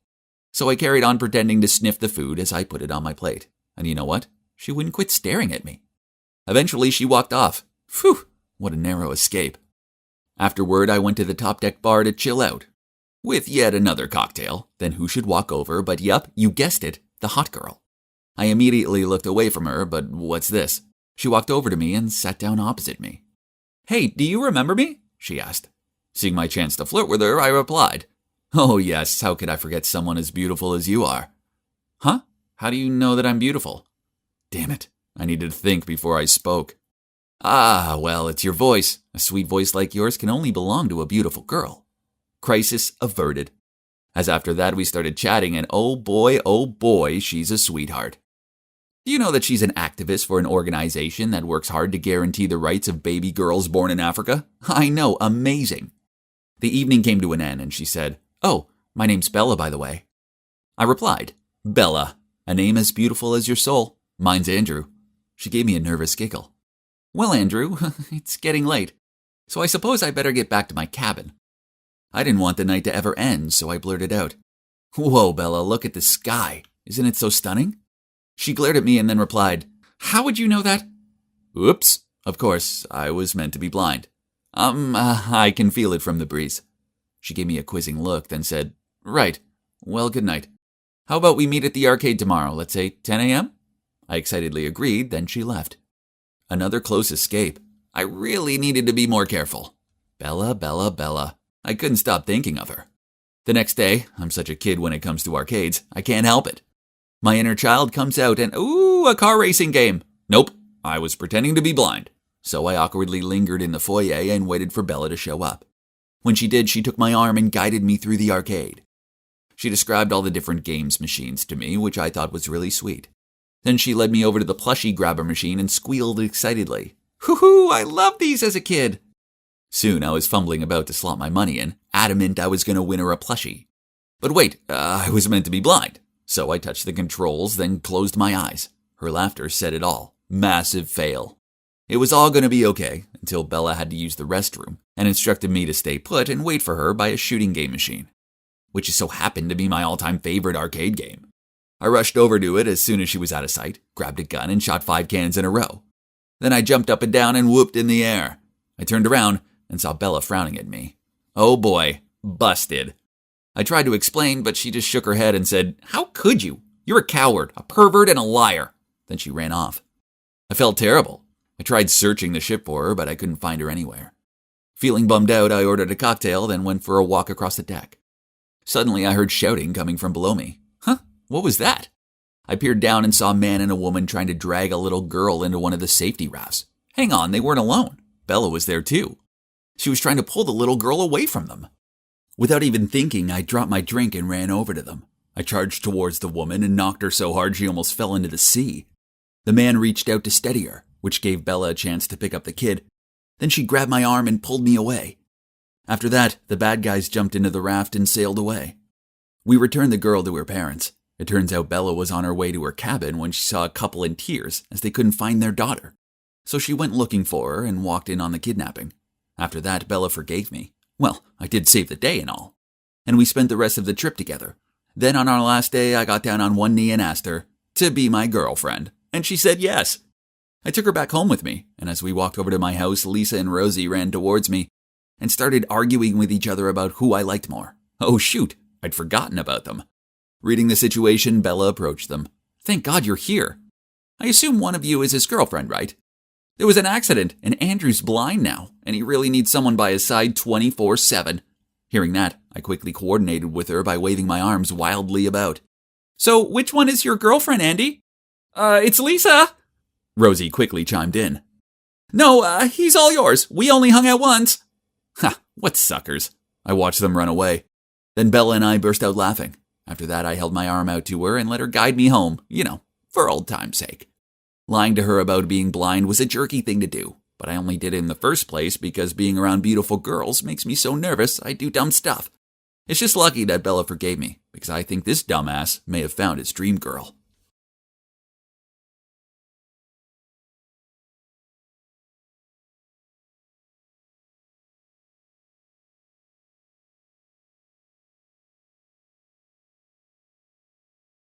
so I carried on pretending to sniff the food as I put it on my plate. And you know what? She wouldn't quit staring at me. Eventually, she walked off. Phew, what a narrow escape. Afterward, I went to the top deck bar to chill out, with yet another cocktail. Then who should walk over but, yup, you guessed it, the hot girl. I immediately looked away from her, but what's this? She walked over to me and sat down opposite me. "Hey, do you remember me?" she asked. Seeing my chance to flirt with her, I replied, "Oh yes, how could I forget someone as beautiful as you are?" "Huh? How do you know that I'm beautiful?" Damn it, I needed to think before I spoke. "Ah, well, it's your voice. A sweet voice like yours can only belong to a beautiful girl." Crisis averted. As after that we started chatting, and oh boy, she's a sweetheart. Do you know that she's an activist for an organization that works hard to guarantee the rights of baby girls born in Africa? I know, amazing. The evening came to an end and she said, "Oh, my name's Bella, by the way." I replied, "Bella, a name as beautiful as your soul. Mine's Andrew." She gave me a nervous giggle. "Well, Andrew, it's getting late, so I suppose I better get back to my cabin." I didn't want the night to ever end, so I blurted out, "Whoa, Bella, look at the sky. Isn't it so stunning?" She glared at me and then replied, "How would you know that?" Oops, of course, I was meant to be blind. I can feel it from the breeze." She gave me a quizzing look, then said, "Right, well, good night. How about we meet at the arcade tomorrow, let's say 10 a.m.? I excitedly agreed, then she left. Another close escape. I really needed to be more careful. Bella, Bella, Bella. I couldn't stop thinking of her. The next day, I'm such a kid when it comes to arcades, I can't help it. My inner child comes out and, ooh, a car racing game. Nope, I was pretending to be blind. So I awkwardly lingered in the foyer and waited for Bella to show up. When she did, she took my arm and guided me through the arcade. She described all the different games machines to me, which I thought was really sweet. Then she led me over to the plushie grabber machine and squealed excitedly. Hoo-hoo, I loved these as a kid. Soon I was fumbling about to slot my money in, adamant I was going to win her a plushie. But wait, I was meant to be blind. So I touched the controls, then closed my eyes. Her laughter said it all. Massive fail. It was all going to be okay until Bella had to use the restroom and instructed me to stay put and wait for her by a shooting game machine, which just so happened to be my all-time favorite arcade game. I rushed over to it as soon as she was out of sight, grabbed a gun, and shot 5 cannons in a row. Then I jumped up and down and whooped in the air. I turned around and saw Bella frowning at me. Oh boy, busted. I tried to explain, but she just shook her head and said, "How could you? You're a coward, a pervert, and a liar." Then she ran off. I felt terrible. I tried searching the ship for her, but I couldn't find her anywhere. Feeling bummed out, I ordered a cocktail, then went for a walk across the deck. Suddenly, I heard shouting coming from below me. Huh? What was that? I peered down and saw a man and a woman trying to drag a little girl into one of the safety rafts. Hang on, they weren't alone. Bella was there too. She was trying to pull the little girl away from them. Without even thinking, I dropped my drink and ran over to them. I charged towards the woman and knocked her so hard she almost fell into the sea. The man reached out to steady her, which gave Bella a chance to pick up the kid. Then she grabbed my arm and pulled me away. After that, the bad guys jumped into the raft and sailed away. We returned the girl to her parents. It turns out Bella was on her way to her cabin when she saw a couple in tears as they couldn't find their daughter. So she went looking for her and walked in on the kidnapping. After that, Bella forgave me. Well, I did save the day and all. And we spent the rest of the trip together. Then on our last day, I got down on one knee and asked her to be my girlfriend. And she said yes. I took her back home with me, and as we walked over to my house, Lisa and Rosie ran towards me and started arguing with each other about who I liked more. Oh shoot, I'd forgotten about them. Reading the situation, Bella approached them. "Thank God you're here. I assume one of you is his girlfriend, right? There was an accident, and Andrew's blind now, and he really needs someone by his side 24/7. Hearing that, I quickly coordinated with her by waving my arms wildly about. "So, which one is your girlfriend, Andy?" It's Lisa," Rosie quickly chimed in. "No, he's all yours. We only hung out once." Ha, what suckers. I watched them run away. Then Bella and I burst out laughing. After that, I held my arm out to her and let her guide me home, for old time's sake. Lying to her about being blind was a jerky thing to do, but I only did it in the first place because being around beautiful girls makes me so nervous I do dumb stuff. It's just lucky that Bella forgave me, because I think this dumbass may have found his dream girl.